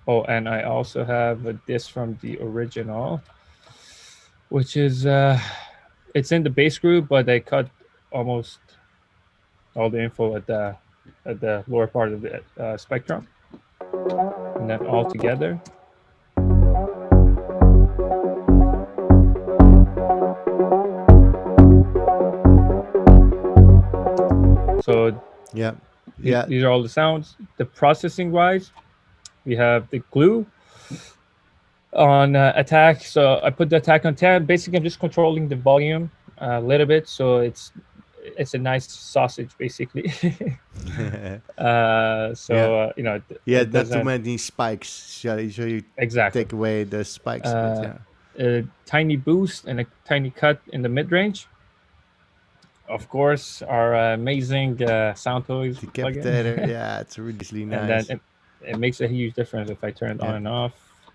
Oh, and I also have this from the original, which is it's in the bass group, but they cut almost all the info at the lower part of the spectrum, and then all together. Yeah. Yeah. These are all the sounds. The processing wise, we have the glue on attack. So I put the attack on 10. Basically, I'm just controlling the volume a little bit, so it's a nice sausage basically. Yeah. You know, Yeah, it not too doesn't many spikes. So you exactly. take away the spikes, but Uh, yeah. a tiny boost and a tiny cut in the mid range. Of course, our amazing sound toys Decapitator, plugin, yeah, it's really and then nice. it makes a huge difference if I turn it on Yeah. and off.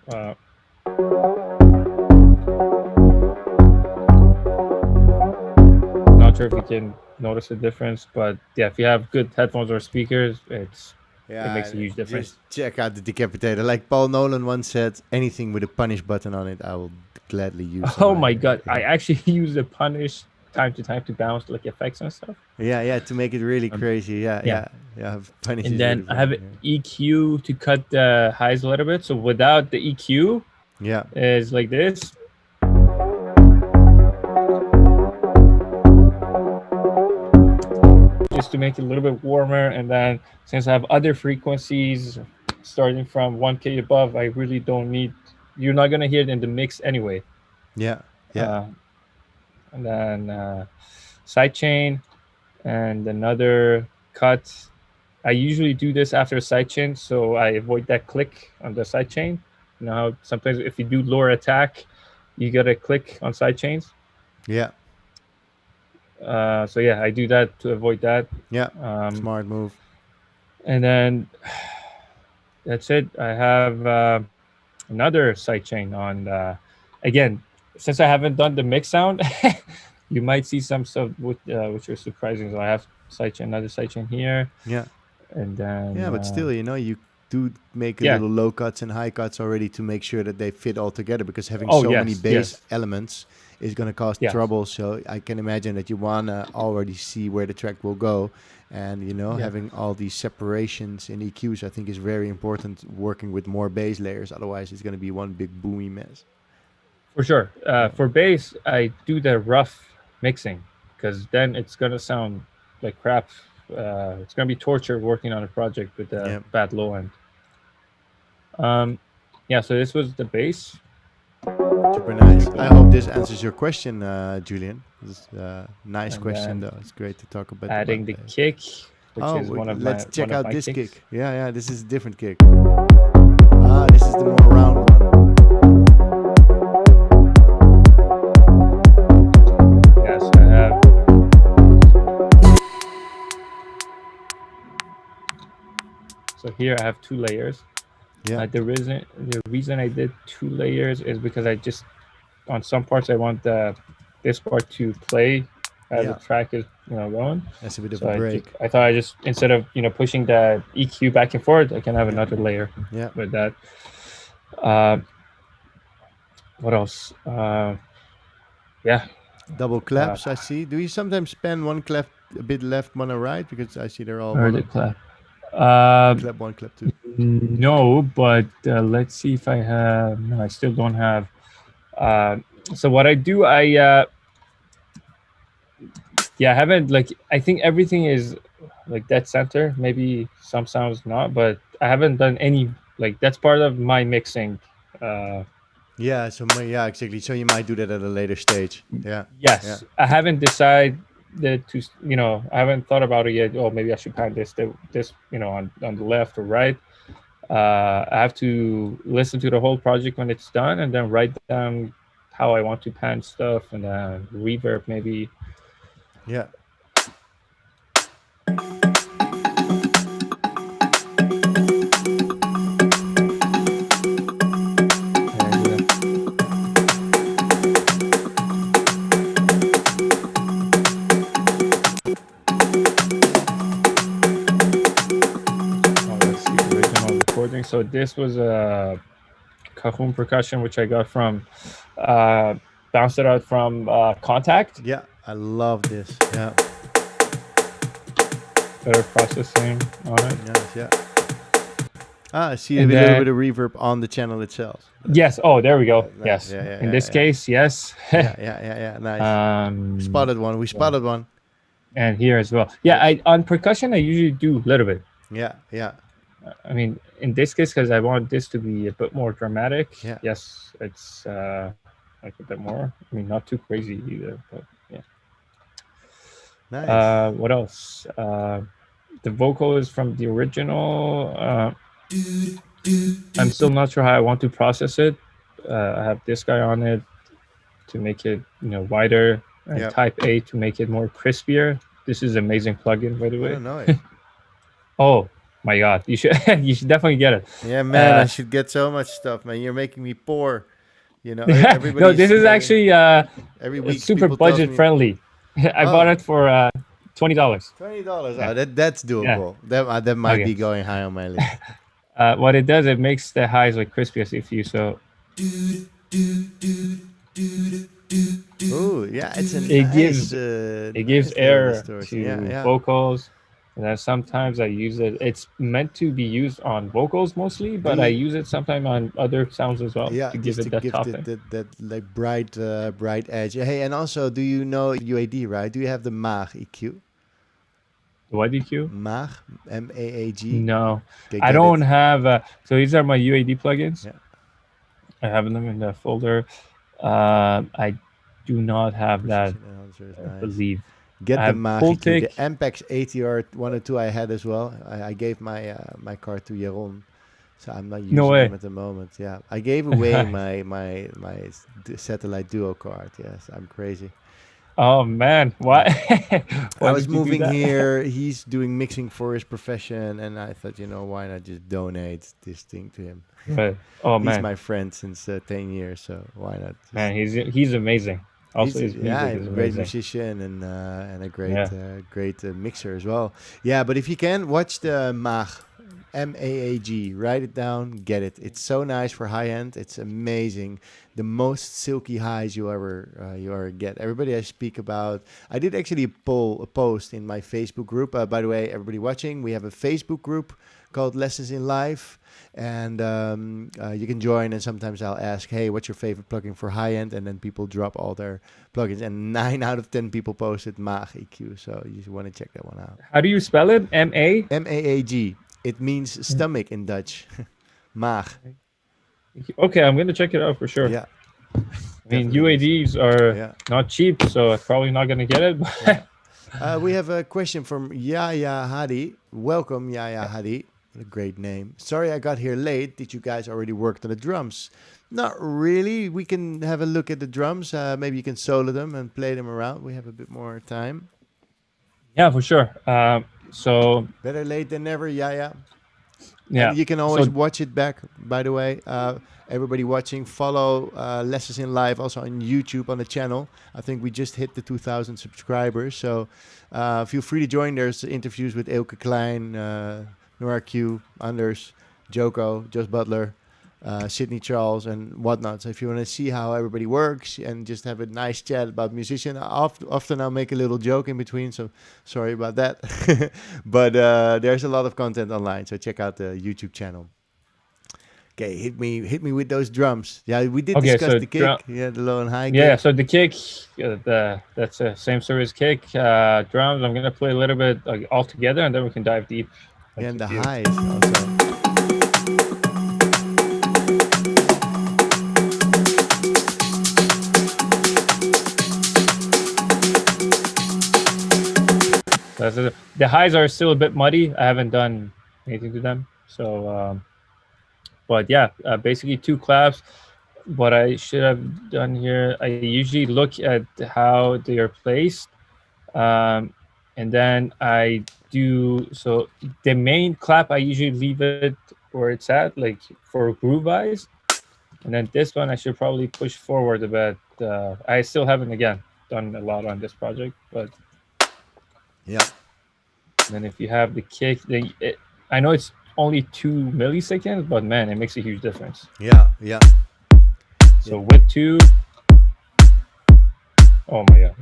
Uh, Not sure if you can notice the difference, but yeah, if you have good headphones or speakers, it makes a Yeah, huge difference. just check out the Decapitator. Like Paul Nolan once said, anything with a punish button on it, I will gladly use. Oh my god, I actually use the punish time to time to bounce like effects and stuff. Yeah, to make it really Um, crazy. yeah, Punish and is really then I have fun. an EQ to cut the highs a little bit. So without the EQ, Yeah, is like this. Just to make it a little bit warmer, and then since I have other frequencies starting from 1K above, I really don't need. You're not gonna hear it in the mix anyway. yeah. Uh, and then sidechain and another cut. I usually do this after a sidechain, so I avoid that click on the sidechain. You know how sometimes if you do lower attack, you gotta click on sidechains. Yeah, So yeah, I do that to avoid that. yeah. Um, Smart move. and then that's it. I have another sidechain on. Again, since I haven't done the mix sound, you might see some stuff which are surprising. So I have another sidechain here, Yeah, and then yeah. But still, you do make a yeah. little low cuts and high cuts already to make sure that they fit all together. Because having Oh so many yes, bass yes, elements is going to cause yes. trouble. So I can imagine that you wanna already see where the track will go, and Yeah. having all these separations in EQs, I think is very important. Working with more bass layers, otherwise it's going to be one big boomy mess. For sure. For bass, I do the rough mixing because then it's gonna sound like crap. It's gonna be torture working on a project with a Yeah. bad low end. Yeah. So this was the bass. Super nice. I hope this answers your question, Julian. This is a nice And question, then though. It's great to talk about. Adding the bass. kick, which is Let's check out this kicks. kick. Yeah, this is a different kick. This is the more round one. Yes, I have. So here I have 2 layers. Yeah, The reason I did 2 layers is because I just on some parts I want this part to play as the track is going. that's a bit of So a break. I thought I just instead of pushing the EQ back and forth, I can have another layer Yeah. with that. What else? Yeah. Double claps, I see. Do you sometimes span one clap a bit left, one right? Because I see they're all Or mono. the clap. Clap one, clap two. No, but let's see if I have. No, I still don't have. So what I do, I haven't I think everything is like dead center. Maybe some sounds not, but I haven't done any that's part of my mixing. Yeah, exactly. So you might do that at a later stage. Yeah. Yes, Yeah. I haven't decided to. I haven't thought about it yet. Oh, maybe I should pan this on the left or right. I have to listen to the whole project when it's done, and then write down how I want to pan stuff, and then reverb maybe. Yeah. So this was a cajon percussion, which I got from bounced it out from Contact. Yeah, I love this. Yeah. Better processing on it. Nice, yeah. I see a little bit of reverb on the channel itself. Yes. Oh, there we go. Nice. Yes. Yeah, In this case, yes. yeah. Nice. Spotted one. We spotted one. and here as well. Yeah, I on percussion I usually do a little bit. Yeah, yeah, I mean, in this case, because I want this to be a bit more dramatic. yeah. Yes, it's like a bit more. I mean, not too crazy either, but yeah. Nice. What else? The vocal is from the original. I'm still not sure how I want to process it. I have this guy on it to make it, wider, and Yep. Type A to make it more crispier. This is amazing plugin, by the I way. don't know it. Oh my god, you should you should definitely get it. Yeah, man, I Uh, should get so much stuff, man. You're making me poor. Everybody no, is this is actually every week super people tells budget me, friendly. I bought oh, it for $20. $20. Yeah, Oh, that's yeah. doable. That might Okay. be going high on my list. What it does, it makes the highs like crispy as if you so. Oh, yeah, it's a It nice, gives it gives nice little air distortion. Yeah, to yeah. vocals, and then sometimes I use it. It's meant to be used on vocals mostly, Do but I you? use it sometimes on other sounds as well Yeah, to give just to it that give top that thing. like bright edge. Hey, and also, do you know UAD, right? Do you have the Maag EQ? The YDQ? Maag, MAAG. No, Okay, I get don't it. have. So these are my UAD plugins. Yeah. I have them in the folder. I do not have that. Precision enhancer is I nice. believe Get I the have Maag full EQ. The tick. Ampex ATR 102 I had as well. I gave my card to Jeroen, so I'm not No using them way. at the moment. Yeah, I gave away my satellite duo card. Yes, I'm crazy. Oh man, why? I Why was did you do moving that? here. He's doing mixing for his profession, and I thought, why not just donate this thing to him? But, oh He's man, my friend since 10 years, so why not? man, he's amazing. Also, He's his yeah, music he's is a great amazing. musician and a great Yeah. great mixer as well. Yeah, but if you can watch the Maag, MAAG, write it down, get it. It's so nice for high end. It's amazing. The most silky highs you ever get. Everybody I speak about. I did actually a post in my Facebook group. By the way, everybody watching, we have a Facebook group called Lessons in Life, and you can join. And sometimes I'll ask, hey, what's your favorite plugin for high end? And then people drop all their plugins, and 9 out of 10 people posted Maag EQ. So you want to check that one out. How do you spell it? M-A? MAAG. It means stomach in Dutch. Maag. Okay, I'm gonna check it out for sure. Yeah. I mean, definitely. UADs are Yeah. not cheap, so I'm probably not gonna get it. But We have a question from Yaya Hadi. Welcome, Yaya Hadi. What a great name. Sorry I got here late. Did you guys already work on the drums? Not really. We can have a look at the drums. Maybe you can solo them and play them around. We have a bit more time. yeah, for sure. So Better late than never, Yaya. yeah, And you can always so watch it back, by the way. Everybody watching, follow Lessons in Live also on YouTube on the channel. I think we just hit the 2,000 subscribers. So feel free to join. There's interviews with Elke Klein, Nora Q, Anders, Joko, Josh Butler, Sydney Charles, and whatnot. So if you want to see how everybody works and just have a nice chat about musician, often I'll make a little joke in between. So sorry about that. But there's a lot of content online. So check out the YouTube channel. Okay, hit me with those drums. Yeah, we did Okay, discuss so the kick. Yeah, the low and high yeah, kick. so the kick, that's a same service kick. Drums, I'm gonna play a little bit like all together, and then we can dive deep. Like Yeah, and the you. highs also. That's it. The highs are still a bit muddy. I haven't done anything to them. So, but yeah, basically 2 claps. What I should have done here, I usually look at how they are placed. And then I do, so the main clap, I usually leave it where it's at, like for groove wise. And then this one, I should probably push forward a bit. I still haven't, again, done a lot on this project, but Yeah. then if you have the kick, I know it's only 2 milliseconds, but man, it makes a huge difference. Yeah, yeah. So with 2, oh my god,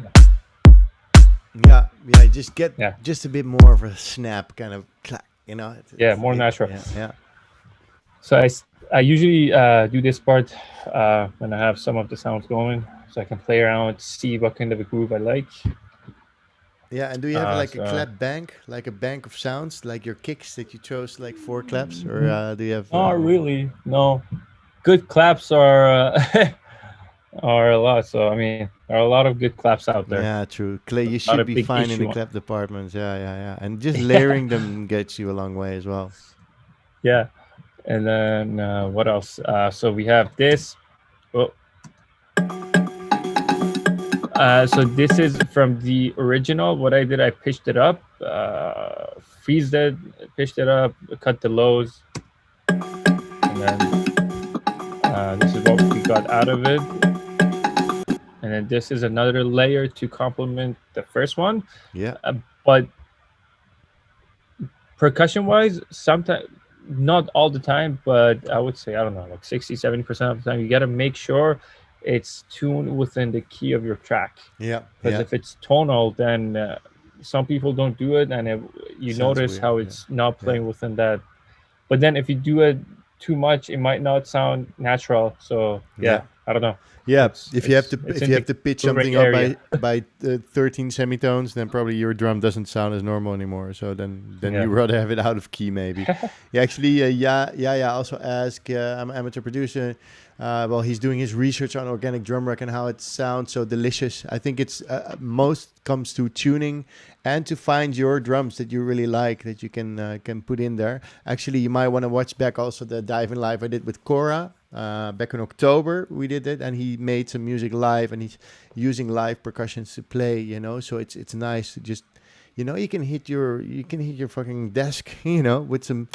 Yeah, yeah. Just get Yeah. just a bit more of a snap, kind of clack. Yeah, more natural. Yeah. So I usually do this part when I have some of the sounds going, so I can play around, see what kind of a groove I like. Yeah, and do you have like a So clap bank, like a bank of sounds, like your kicks that you chose like 4 claps, or do you have? not really. No, good claps are are a lot. So I mean, there are a lot of good claps out there. Yeah, true. Clay, you Not a should be big fine in issue the on. clap departments. Yeah, yeah, yeah. And just Yeah, layering them gets you a long way as well. yeah. And then what else? So we have this. Oh, so this is from the original. What I did, I pitched it up, freezed it, pitched it up, cut the lows, and then this is what we got out of it. And then this is another layer to complement the first one. Yeah, But percussion wise, sometimes not all the time, but I would say, I don't know, like 60-70% of the time, you got to make sure it's tuned within the key of your track. yeah, Because yeah. if it's tonal, then some people don't do it, and you Sounds notice weird. how Yeah, it's not yeah, playing within that. But then if you do it too much, it might not sound natural. So yeah. yeah, I don't know. Yeah, It's if you have it's to it's if in you the have to pitch gray something up area. by 13 semitones, then probably your drum doesn't sound as normal anymore. So then Yeah. you rather have it out of key maybe. Yeah, actually, yeah. Also ask. I'm an amateur producer. Well, he's doing his research on organic drum rack and how it sounds so delicious. I think it's most comes to tuning and to find your drums that you really like that you can put in there. Actually, you might want to watch back also the dive in live I did with Cora. Back in October, we did it, and he made some music live, and he's using live percussions to play. So it's nice to just, you can hit your fucking desk, with some.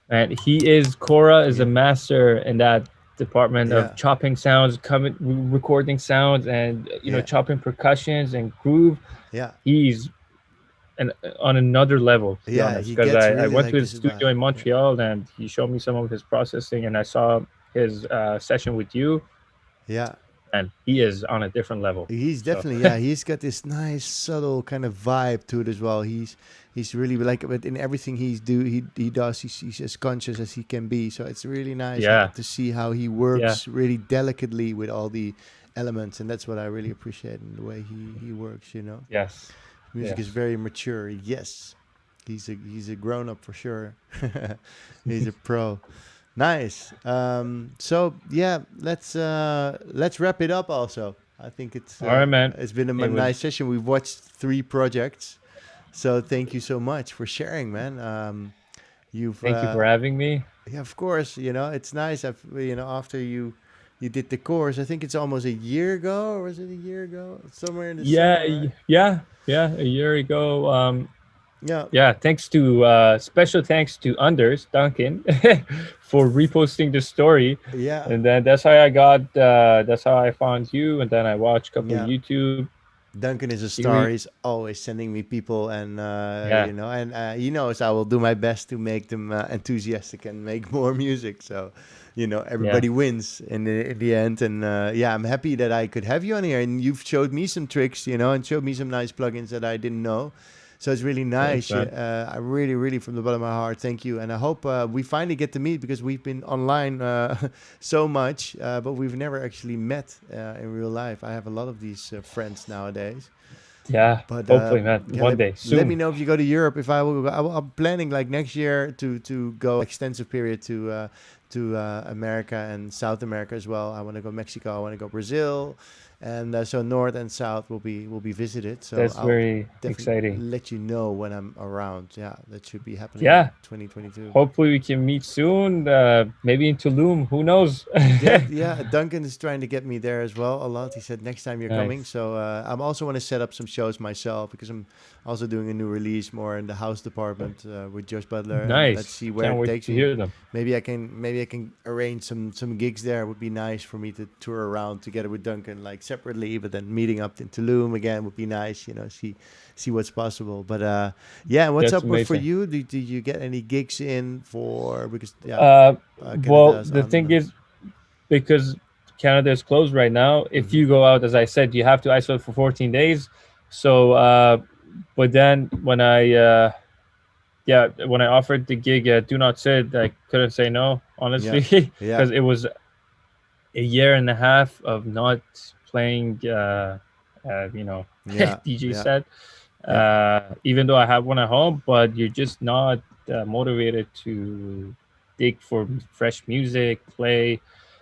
And he is Cora is a Yeah, master in that department of yeah, chopping sounds, recording sounds, and yeah, chopping percussions and groove. yeah, He's on another level, to be yeah. honest. He Because gets I really went to like his this studio vibe. in Yeah, Montreal, and he showed me some of his processing, and I saw his session with you, yeah. and he is on a different level. He's So definitely, yeah. He's got this nice subtle kind of vibe to it as well. He's really like, but in everything he does, he's as conscious as he can be. So it's really nice yeah, to see how he yeah, works really delicately with all the elements, and that's what I really appreciate in the way he works. yes, Music is yes. very mature. Yes, he's a grown up for sure. He's a pro. Nice. So yeah, let's wrap it up. Also, I think All right, man. it's been a It was. nice session. We've watched 3 projects, so thank you so much for sharing, man. You've Thank you for having me. yeah, of course. It's nice. After you did the course, I think it's almost a year ago, or was it a year ago? Somewhere in the Yeah, summer, right? yeah, yeah. A year ago. Yeah, Yeah, thanks to special thanks to Anders Duncan for reposting the story, yeah, and then that's how I found you, and then I watched a couple of yeah. YouTube Duncan is a star. series. He's always sending me people, and Yeah, he knows I will do my best to make them enthusiastic and make more music. So, yeah, everybody wins in the end. And yeah, I'm happy that I could have you on here, and you've showed me some tricks, and showed me some nice plugins that I didn't know. So it's really thanks, nice. man. I really, really, from the bottom of my heart, thank you. And I hope we finally get to meet because we've been online so much, but we've never actually met in real life. I have a lot of these friends nowadays. Yeah, But hopefully, man. yeah, One day, let me soon. know if you go to Europe. If I will, I'm planning like next year to go extensive period to America and South America as well. I want to go Mexico. I want to go Brazil, and so North and South will be visited. So That's I'll very definitely exciting. let you know when I'm around. Yeah, that should be happening in Yeah, 2022. hopefully we can meet soon. Maybe in Tulum. Who knows? Yeah. Duncan is trying to get me there as well a lot. He said next time you're coming. Nice, So I'm also want to set up some shows myself because I'm also doing a new release more in the house department with Josh Butler, and let's nice. see where Can't it wait takes to me. hear them. Maybe I can arrange some gigs there. It would be nice for me to tour around together with Duncan, like separately, but then meeting up in Tulum again would be nice. See what's possible. But yeah, and what's That's up with for amazing. you? Did you get any gigs in for because yeah, Uh, well, Canada's the on thing the. is, because Canada is closed right now, if Mhm. you go out, as I said, you have to isolate for 14 days. So, but then when I offered the gig at Do Not Sit, I couldn't say no, Yeah, honestly, yeah, because it was a year and a half of not playing Yeah, DJ yeah, set. yeah, Even though I have one at home, but you're just not motivated to dig for fresh music, play.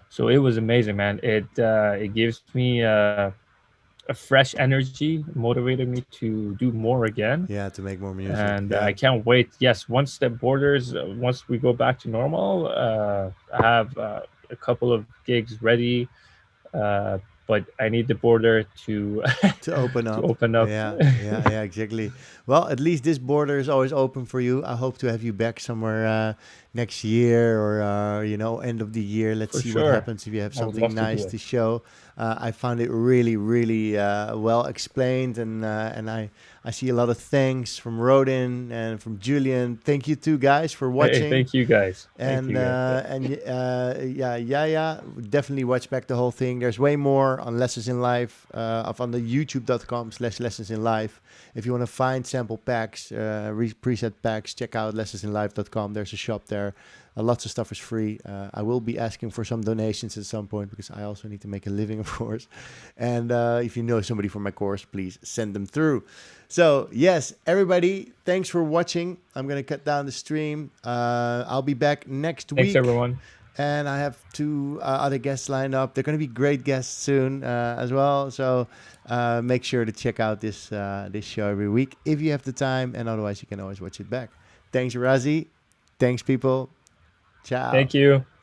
So it was amazing, man. It gives me a fresh energy, motivated me to do more again, yeah. To make more music. and Yeah, I can't wait. Yes, once the borders, once we go back to normal, I have a couple of gigs ready, uh, but I need the border to to open to up. open up. Yeah, yeah, yeah, exactly. Well, at least this border is always open for you. I hope to have you back somewhere next year or end of the year. Let's For see what sure. happens if you have I would something love to do nice it. to show. I found it really, really well explained, and I see a lot of thanks from Rodin and from Julian. Thank you too, guys, for Hey, watching. thank you guys. Thank And you guys. yeah, definitely watch back the whole thing. There's way more on Lessons in Life of on the youtube.com/lessons in life. If you want to find sample packs, preset packs, check out lessonsinlife.com. There's a shop there. Lots of stuff is free. I will be asking for some donations at some point because I also need to make a living, of course. And if you know somebody for my course, please send them through. So, yes, everybody, thanks for watching. I'm going to cut down the stream. I'll be back next Thanks, week. everyone. And I have two other guests lined up. They're going to be great guests soon as well. So make sure to check out this show every week if you have the time. And otherwise, you can always watch it back. Thanks, Razi. Thanks, people. Ciao. Thank you.